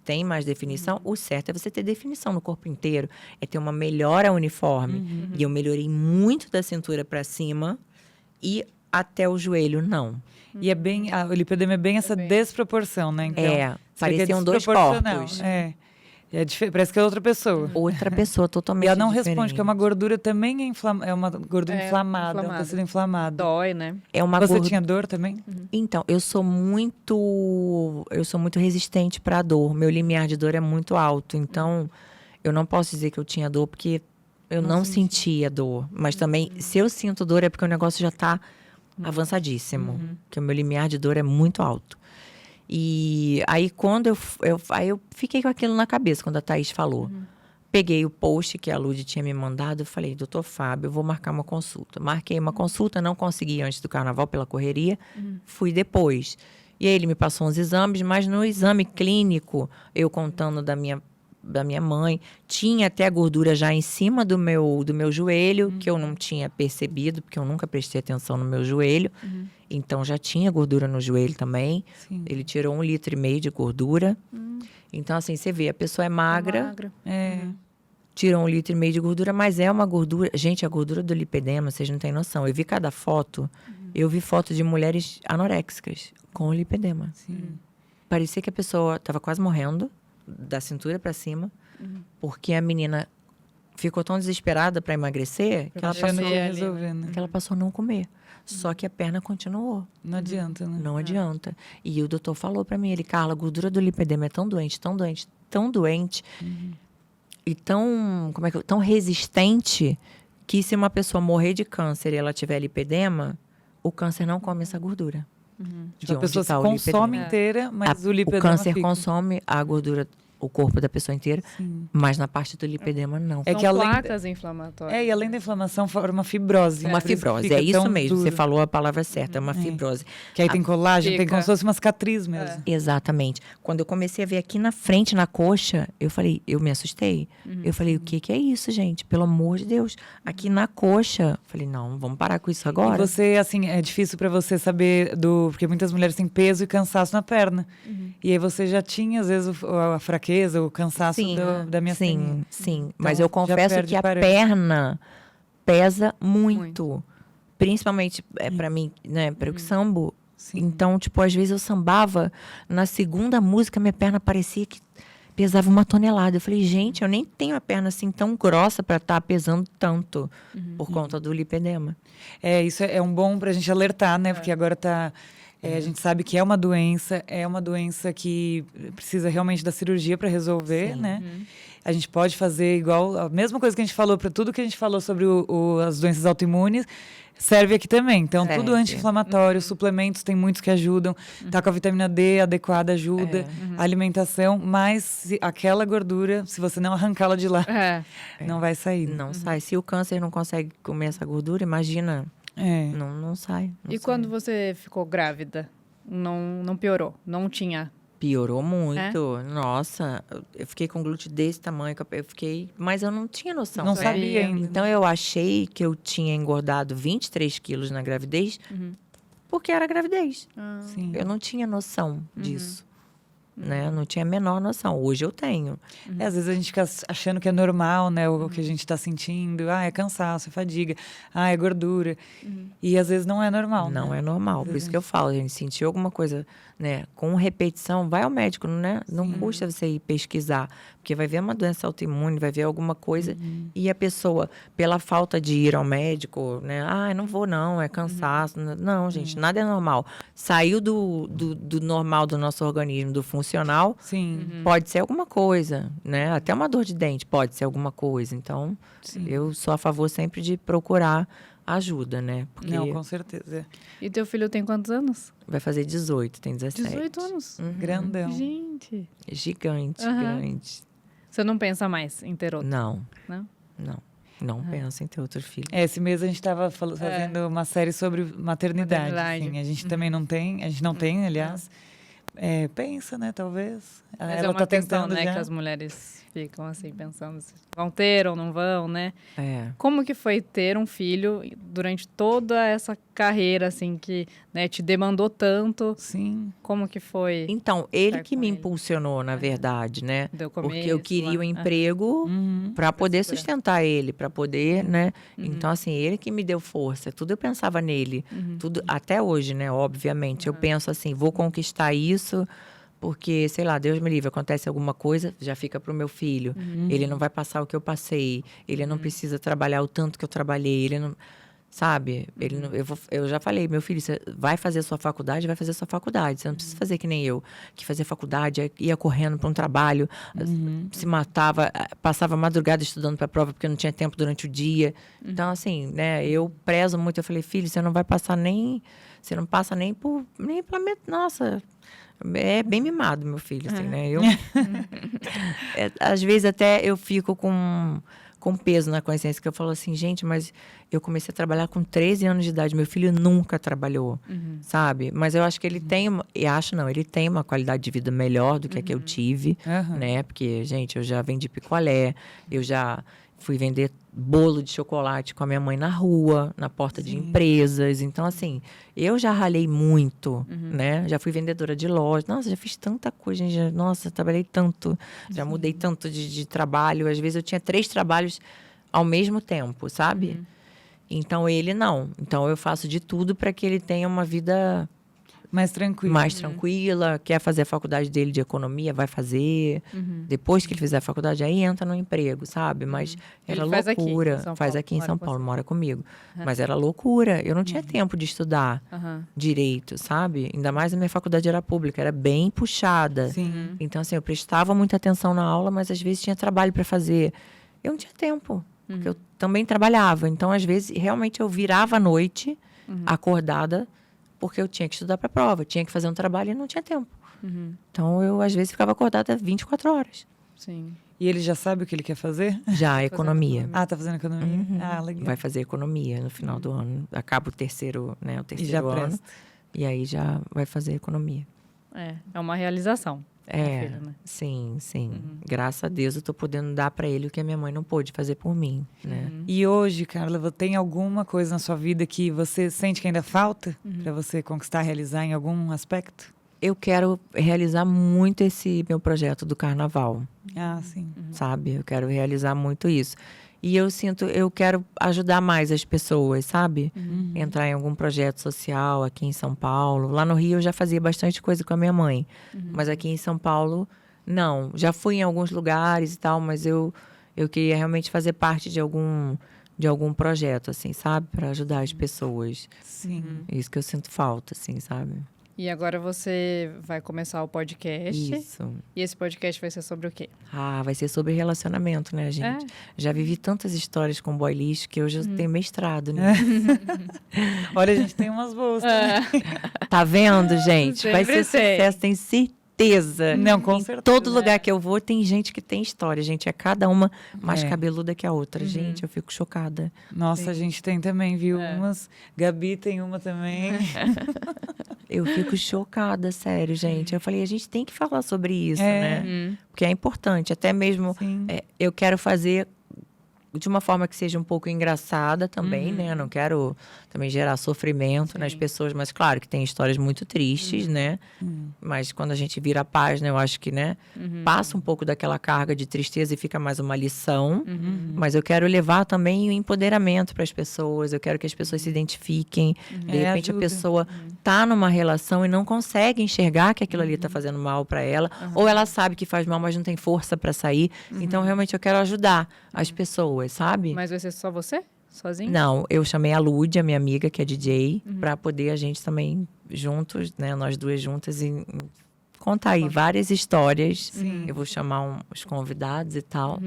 tem mais definição, o certo é você ter definição no corpo inteiro. É ter uma melhora uniforme. E eu melhorei muito da cintura para cima e até o joelho, não. E é bem, o lipedema é bem essa desproporção, né? Então, pareciam dois corpos. Parece que é outra pessoa. Outra pessoa totalmente E ela não diferente. responde, que é uma gordura também é uma gordura inflamada, um tecido inflamado. Dói, né? Você tinha dor também? Então, eu sou muito resistente para dor. Meu limiar de dor é muito alto. Então, eu não posso dizer que eu tinha dor porque eu não sentia dor. Mas também, se eu sinto dor é porque o negócio já está avançadíssimo. Porque o meu limiar de dor é muito alto. E aí, quando eu fiquei com aquilo na cabeça, quando a Thaís falou. Peguei o post que a Lud tinha me mandado e falei, doutor Fábio, eu vou marcar uma consulta. Marquei uma consulta, não consegui antes do carnaval pela correria, fui depois. E aí ele me passou uns exames, mas no exame clínico, eu contando da minha mãe, tinha até gordura já em cima do meu joelho, que eu não tinha percebido, porque eu nunca prestei atenção no meu joelho. Então, já tinha gordura no joelho também. Sim. Ele tirou 1,5 litro de gordura. Então, assim, você vê, a pessoa é magra. Tirou 1,5 litro de gordura, mas é uma gordura... Gente, a gordura do lipedema, vocês não têm noção. Eu vi cada foto. Eu vi foto de mulheres anoréxicas com lipedema. Sim. Parecia que a pessoa estava quase morrendo, da cintura para cima, porque a menina ficou tão desesperada para emagrecer que ela passou a não comer. Só que a perna continuou. Não adianta, né? Não adianta. E o doutor falou para mim, Carla, a gordura do lipedema é tão doente, tão doente, tão doente, e tão resistente, que se uma pessoa morrer de câncer e ela tiver lipedema, o câncer não come essa gordura. Tipo, a pessoa se consome inteira, mas o lipedema o câncer fica. consome a gordura, o corpo da pessoa inteira, mas na parte do lipedema não. São que placas inflamatórias. E além da inflamação, forma fibrose. Uma fibrose, é isso mesmo, você falou a palavra certa, é uma fibrose. Que aí tem colágeno, tem como se fosse uma cicatriz mesmo. Exatamente. Quando eu comecei a ver aqui na frente, na coxa, eu me assustei. Eu falei, o que é isso, gente? Pelo amor de Deus. Aqui na coxa, falei, não, vamos parar com isso agora. E você, assim, é difícil pra você saber porque muitas mulheres têm peso e cansaço na perna. E aí você já tinha, às vezes, a fraqueza, o cansaço da minha Sim. Então, Mas eu confesso que a perna pesa muito. Principalmente para mim, né? Para o sambo. Então, tipo, às vezes eu sambava, na segunda música, minha perna parecia que pesava 1 tonelada. Eu falei, gente, eu nem tenho a perna assim tão grossa para estar pesando tanto por conta do lipedema. Isso é um bom pra gente alertar, né? Porque agora a gente sabe que é uma doença que precisa realmente da cirurgia para resolver, né? A gente pode fazer igual, a mesma coisa que a gente falou para tudo que a gente falou sobre as doenças autoimunes, serve aqui também. Então, tudo anti-inflamatório, suplementos, tem muitos que ajudam. Tá com a vitamina D adequada, ajuda. A alimentação, mas aquela gordura, se você não arrancá-la de lá, não vai sair. Não sai. Se o câncer não consegue comer essa gordura, imagina... Não sai. Quando você ficou grávida, não piorou? Não tinha? Piorou muito. Nossa, eu fiquei com glúteo desse tamanho. Mas eu não tinha noção. Não sabia ainda. Então, eu achei que eu tinha engordado 23 quilos na gravidez, porque era gravidez. Eu não tinha noção disso. Né? Eu não tinha a menor noção. Hoje eu tenho. Às vezes a gente fica achando que é normal, né? O que a gente está sentindo. É cansaço, é fadiga. É gordura. E às vezes não é normal. Não né? é normal. Por isso que eu falo, a gente sentiu alguma coisa, né? Com repetição, vai ao médico, né? Não custa você ir pesquisar. Porque vai ver uma doença autoimune, vai ver alguma coisa. E a pessoa, pela falta de ir ao médico, né? Não vou não, é cansaço. Não, gente, nada é normal. Saiu do normal do nosso organismo, do funcional, pode ser alguma coisa, né? Até uma dor de dente pode ser alguma coisa. Então, eu sou a favor sempre de procurar ajuda, né? Porque... Não, com certeza. E teu filho tem quantos anos? Vai fazer 18, tem 17. 18 anos? Grandão. Gente. Gigante, grande. Você não pensa mais em ter outro? Não. Não penso em ter outro filho. Esse mês a gente estava fazendo uma série sobre maternidade. Assim. A gente também não tem, aliás. pensa, né, talvez. Mas Ela é uma tá questão, tentando né, já. que as mulheres ficam assim, pensando se vão ter ou não vão, né? É. Como que foi ter um filho durante toda essa carreira, assim, que, né, te demandou tanto? Sim. Como que foi? Então, ele Estar que com me ele. impulsionou, na verdade, né? Deu Porque eu começo queria lá. um emprego Uhum. para poder segurar. sustentar ele, para poder, né? Uhum. Então, assim, ele que me deu força. Tudo eu pensava nele. Tudo, até hoje, né? Obviamente. Eu penso assim, vou conquistar isso, porque, sei lá, Deus me livre, acontece alguma coisa, já fica pro meu filho. Ele não vai passar o que eu passei. Ele não precisa trabalhar o tanto que eu trabalhei. Ele não. Sabe? Ele não, eu já falei, meu filho, você vai fazer a sua faculdade, vai fazer a sua faculdade. Você não precisa fazer que nem eu, que fazia faculdade, ia correndo para um trabalho, se matava, passava a madrugada estudando para a prova porque não tinha tempo durante o dia. Então, assim, né, eu prezo muito. Eu falei, filho, você não vai passar nem. Você não passa nem pela nossa. É bem mimado, meu filho, assim, né? Eu, às vezes até eu fico com peso na consciência, que eu falo assim, gente, mas eu comecei a trabalhar com 13 anos de idade, meu filho nunca trabalhou, sabe? Mas eu acho que ele tem, ele tem uma qualidade de vida melhor do que a que eu tive, né? Porque, gente, eu já vendi picolé, eu já fui vender bolo de chocolate com a minha mãe na rua, na porta de empresas. Então, assim, eu já ralei muito, né? Já fui vendedora de loja. Nossa, já fiz tanta coisa, gente. Nossa, trabalhei tanto. Já mudei tanto de trabalho. Às vezes eu tinha 3 trabalhos ao mesmo tempo, sabe? Então, ele não. Então, eu faço de tudo para que ele tenha uma vida Mais tranquilo. mais tranquila. Quer fazer a faculdade dele de economia, vai fazer. Depois que ele fizer a faculdade, aí entra no emprego, sabe? Mas era Ele faz aqui, em loucura. São Faz Paulo, aqui em mora São com Paulo, você. mora comigo. Mas era loucura. Eu não tinha tempo de estudar direito, sabe? Ainda mais a minha faculdade era pública, era bem puxada. Sim. Então, assim, eu prestava muita atenção na aula, mas às vezes tinha trabalho para fazer. Eu não tinha tempo, porque eu também trabalhava. Então, às vezes, realmente eu virava à noite, acordada, porque eu tinha que estudar para a prova, tinha que fazer um trabalho e não tinha tempo. Então, eu, às vezes, ficava acordada 24 horas. Sim. E ele já sabe o que ele quer fazer? Já, economia. Ah, tá fazendo economia? Ah, legal. Vai fazer economia no final do ano. Acaba o terceiro, né? O E já terceiro ano. presta. E aí já vai fazer economia. É uma realização. É, filho, né? sim, sim. Graças a Deus eu tô podendo dar para ele o que a minha mãe não pôde fazer por mim, né? E hoje, Carla, tem alguma coisa na sua vida que você sente que ainda falta para você conquistar, realizar em algum aspecto? Eu quero realizar muito esse meu projeto do carnaval, Ah, sim. sabe? Eu quero realizar muito isso. E eu quero ajudar mais as pessoas, sabe? Entrar em algum projeto social aqui em São Paulo. Lá no Rio eu já fazia bastante coisa com a minha mãe. Mas aqui em São Paulo, não. Já fui em alguns lugares e tal, mas eu queria realmente fazer parte de algum projeto, assim, sabe? Para ajudar as pessoas. Sim. Isso que eu sinto falta, assim, sabe? E agora você vai começar o podcast. Isso. E esse podcast vai ser sobre o quê? Ah, vai ser sobre relacionamento, né, gente? Já vivi tantas histórias com boy lixo que eu já tenho mestrado, né? Olha, a gente tem umas boas também. Tá vendo, gente? Vai Sempre ser tem. sucesso, tenho certeza. Não, com Em certeza. todo lugar que eu vou, tem gente que tem história, gente. É cada uma mais É. cabeluda que a outra. Gente, eu fico chocada. Nossa, a gente tem também, viu? Umas. Gabi tem uma também. Eu fico chocada, sério, gente. Eu falei, a gente tem que falar sobre isso, É. né? Porque é importante. Até mesmo, Sim. eu quero fazer de uma forma que seja um pouco engraçada também, né? Eu não quero também gerar sofrimento nas pessoas, mas claro que tem histórias muito tristes, né? Mas quando a gente vira a página, eu acho que, né? Passa um pouco daquela carga de tristeza e fica mais uma lição. Mas eu quero levar também o empoderamento para as pessoas. Eu quero que as pessoas se identifiquem. De repente ajuda. a pessoa tá numa relação e não consegue enxergar que aquilo ali tá fazendo mal para ela, ou ela sabe que faz mal, mas não tem força para sair. Então realmente eu quero ajudar as pessoas, sabe? Mas vai ser só você? Sozinho? Não, eu chamei a Lud, a minha amiga, que é DJ, para poder a gente também juntos, né? Nós duas juntas e contar aí várias histórias. Eu vou chamar os convidados e tal.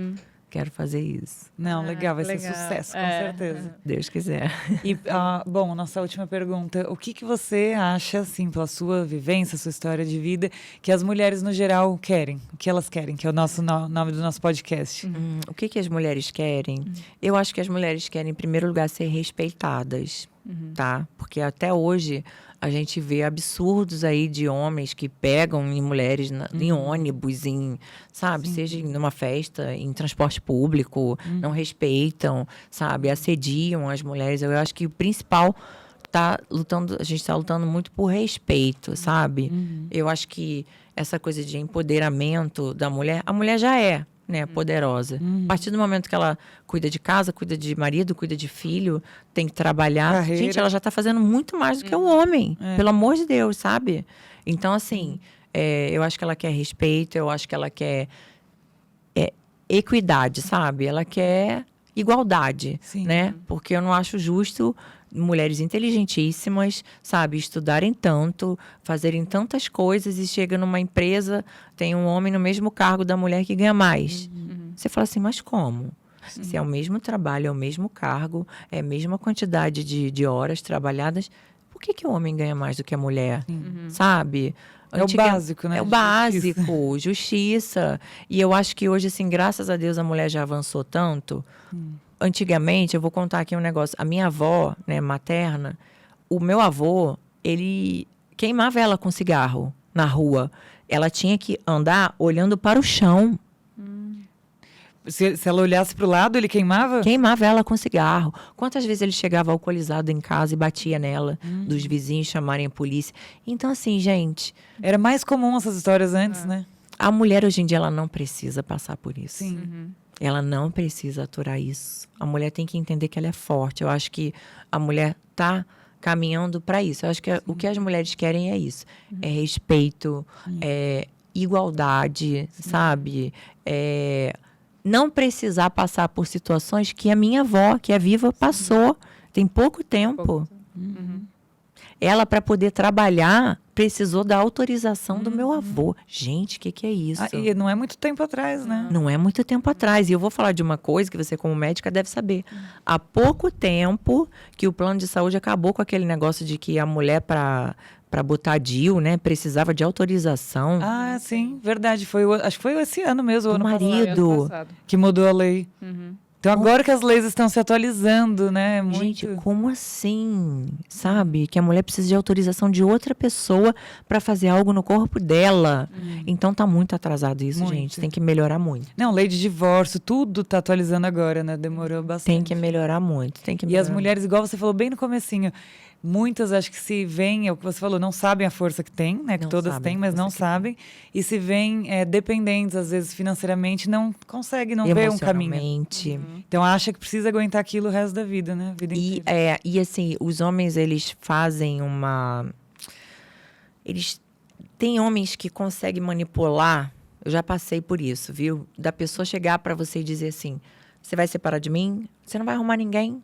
Quero fazer isso, Não, legal, vai ser legal. sucesso, com É. certeza. se Deus quiser. E, bom, nossa última pergunta. O que você acha, assim, pela sua vivência, sua história de vida, que as mulheres, no geral, querem? O que elas querem? Que é o nosso nome do nosso podcast. O que as mulheres querem? Eu acho que as mulheres querem, em primeiro lugar, ser respeitadas, tá? Porque até hoje a gente vê absurdos aí de homens que pegam em mulheres em ônibus, sabe? Seja numa festa, em transporte público, não respeitam, sabe? Assediam as mulheres. Eu acho que o principal a gente está lutando muito por respeito, sabe? Eu acho que essa coisa de empoderamento da mulher, a mulher já é, né, poderosa. A partir do momento que ela cuida de casa, cuida de marido, cuida de filho, tem que trabalhar. Carreira. Gente, ela já está fazendo muito mais do que o homem. Pelo amor de Deus, sabe? Então, assim, eu acho que ela quer respeito, eu acho que ela quer equidade, sabe? Ela quer igualdade, né? Porque eu não acho justo mulheres inteligentíssimas, sabe, estudarem tanto, fazerem tantas coisas e chega numa empresa, tem um homem no mesmo cargo da mulher que ganha mais. Você fala assim, mas como? Se é o mesmo trabalho, é o mesmo cargo, é a mesma quantidade de horas trabalhadas, por que o homem ganha mais do que a mulher? Sabe? É o básico, né? É o básico, justiça. E eu acho que hoje, assim, graças a Deus, a mulher já avançou tanto. Antigamente, eu vou contar aqui um negócio. A minha avó, né, materna, o meu avô, ele queimava ela com cigarro na rua. Ela tinha que andar olhando para o chão. Se ela olhasse para o lado, ele queimava? Queimava ela com cigarro. Quantas vezes ele chegava alcoolizado em casa e batia nela, dos vizinhos chamarem a polícia. Então, assim, gente... Era mais comum essas histórias antes, né? A mulher, hoje em dia, ela não precisa passar por isso. Sim. Ela não precisa aturar isso. A mulher tem que entender que ela é forte. Eu acho que a mulher está caminhando para isso. Eu acho que o que as mulheres querem é isso. É respeito, é igualdade, sabe? Não precisar passar por situações que a minha avó, que é viva, passou. Tem pouco tempo. Ela, para poder trabalhar, precisou da autorização do meu avô. Gente, o que é isso? E não é muito tempo atrás, né? Não é muito tempo atrás. E eu vou falar de uma coisa que você, como médica, deve saber. Há pouco tempo que o plano de saúde acabou com aquele negócio de que a mulher, para botar DIU, né, precisava de autorização. Ah, sim, verdade. Acho que foi esse ano mesmo, do ano marido. que mudou a lei. Então, agora que as leis estão se atualizando, né? Muito... Gente, como assim? Sabe? Que a mulher precisa de autorização de outra pessoa para fazer algo no corpo dela. Então, tá muito atrasado isso, Muito. gente. Tem que melhorar muito. Não, lei de divórcio, tudo tá atualizando agora, né? Demorou bastante. Tem que melhorar muito. E as mulheres, igual você falou bem no comecinho, muitas, acho que se veem, é o que você falou, não sabem a força que tem, né? Que Não todas sabem têm, a mas força não que sabem. E se veem dependentes, às vezes, financeiramente, não conseguem, não vê um caminho. Emocionalmente. Então, acha que precisa aguentar aquilo o resto da vida, né? A vida inteira. E assim, os homens, eles fazem tem homens que conseguem manipular. Eu já passei por isso, viu? Da pessoa chegar para você e dizer assim, você vai separar de mim? Você não vai arrumar ninguém?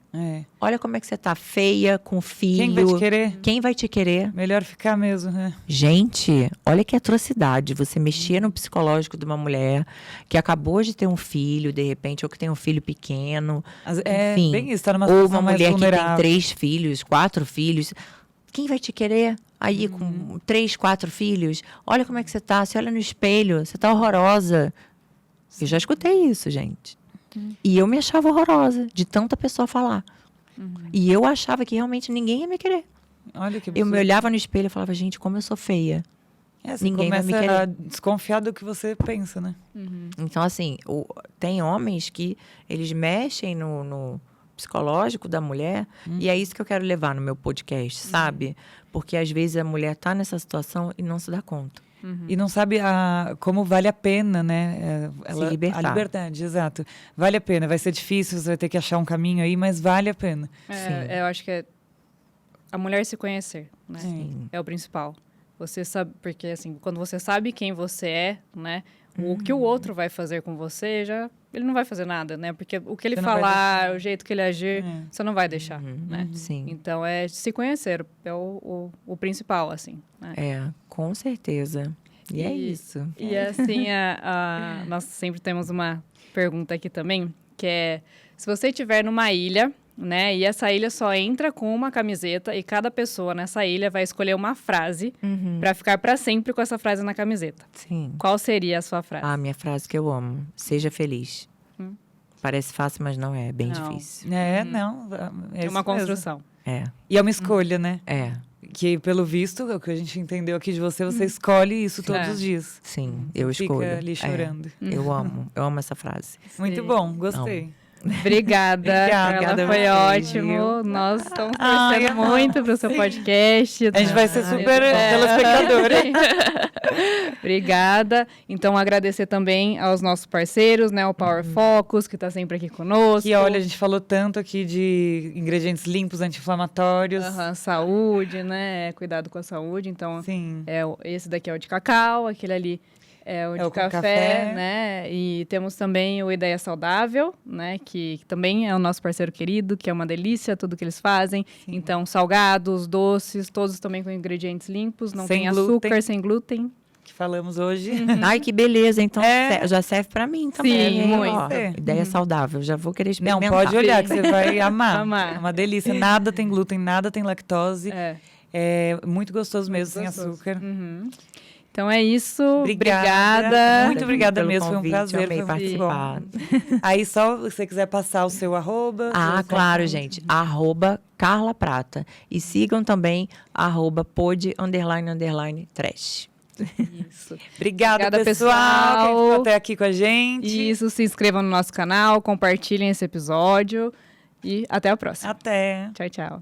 Olha como é que você tá, feia, com filho. Quem vai te querer? Quem vai te querer? Melhor ficar mesmo, né? Gente, olha que atrocidade. Você mexer no psicológico de uma mulher que acabou de ter um filho, de repente, ou que tem um filho pequeno. Enfim, bem isso, tá numa ou situação uma mais mulher que tem vulnerável. 3 filhos, 4 filhos. Quem vai te querer aí com 3, 4 filhos? Olha como é que você tá. Você olha no espelho, você tá horrorosa. Eu já escutei isso, gente. E eu me achava horrorosa de tanta pessoa falar. E eu achava que realmente ninguém ia me querer. Olha que Eu me olhava no espelho e falava, gente, como eu sou feia. Você Ninguém vai começa me querer. a desconfiar do que você pensa, né? Então, assim, tem homens que eles mexem no psicológico da mulher. E é isso que eu quero levar no meu podcast, sabe? Porque às vezes a mulher tá nessa situação e não se dá conta. E não sabe como vale a pena, né? Se libertar. A liberdade, exato. Vale a pena. Vai ser difícil, você vai ter que achar um caminho aí, mas vale a pena. Eu acho que é a mulher se conhecer, né? Sim. É o principal. Você sabe, porque assim, quando você sabe quem você é, né? O que o outro vai fazer com você, ele não vai fazer nada, né? Porque o que ele Você não vai falar, deixar. o jeito que ele agir, você não vai deixar, né? Sim. Então, é se conhecer, é o principal, assim, né? Com certeza. E é isso. E assim, nós sempre temos uma pergunta aqui também, que é, se você estiver numa ilha, né, e essa ilha só entra com uma camiseta e cada pessoa nessa ilha vai escolher uma frase para ficar para sempre com essa frase na camiseta. Sim. Qual seria a sua frase? A minha frase que eu amo. Seja feliz. Parece fácil, mas não é. É bem difícil. Não. É isso uma mesmo. construção. É. E é uma escolha, né? É. Que, pelo visto, o que a gente entendeu aqui de você, você escolhe isso todos os dias. Sim, eu escolho. Fica ali chorando. Eu amo essa frase. Muito bom, gostei. Obrigada, Carla, foi ótimo. Nós estamos torcendo muito pro seu podcast. A gente vai ser super telespectadora. Obrigada. Então, agradecer também aos nossos parceiros, né? O Power Focus, que está sempre aqui conosco. E olha, a gente falou tanto aqui de ingredientes limpos, anti-inflamatórios. Saúde, né? Cuidado com a saúde. Então, Sim. Esse daqui é o de cacau, aquele ali é o de café, né? E temos também o Ideia Saudável, né? Que também é o nosso parceiro querido, que é uma delícia tudo que eles fazem. Sim. Então, salgados, doces, todos também com ingredientes limpos, não tem açúcar, sem glúten. Que falamos hoje. Ai, que beleza. Então, já serve pra mim também. Sim, muito. Ó, ideia saudável. Já vou querer experimentar. Não, pode olhar que você vai amar. É uma delícia. Nada tem glúten, nada tem lactose. É muito gostoso mesmo, sem açúcar. Então é isso. Obrigada. Muito obrigada pelo mesmo. Convite, Foi um prazer. Amei participar. Aí só, se você quiser passar o seu arroba. Claro, gente. @Carla Prata. E sigam também @pod__trash. Isso. Obrigada, pessoal. Quem ficou até aqui com a gente. Isso, se inscrevam no nosso canal, compartilhem esse episódio. E até a próxima. Até. Tchau, tchau.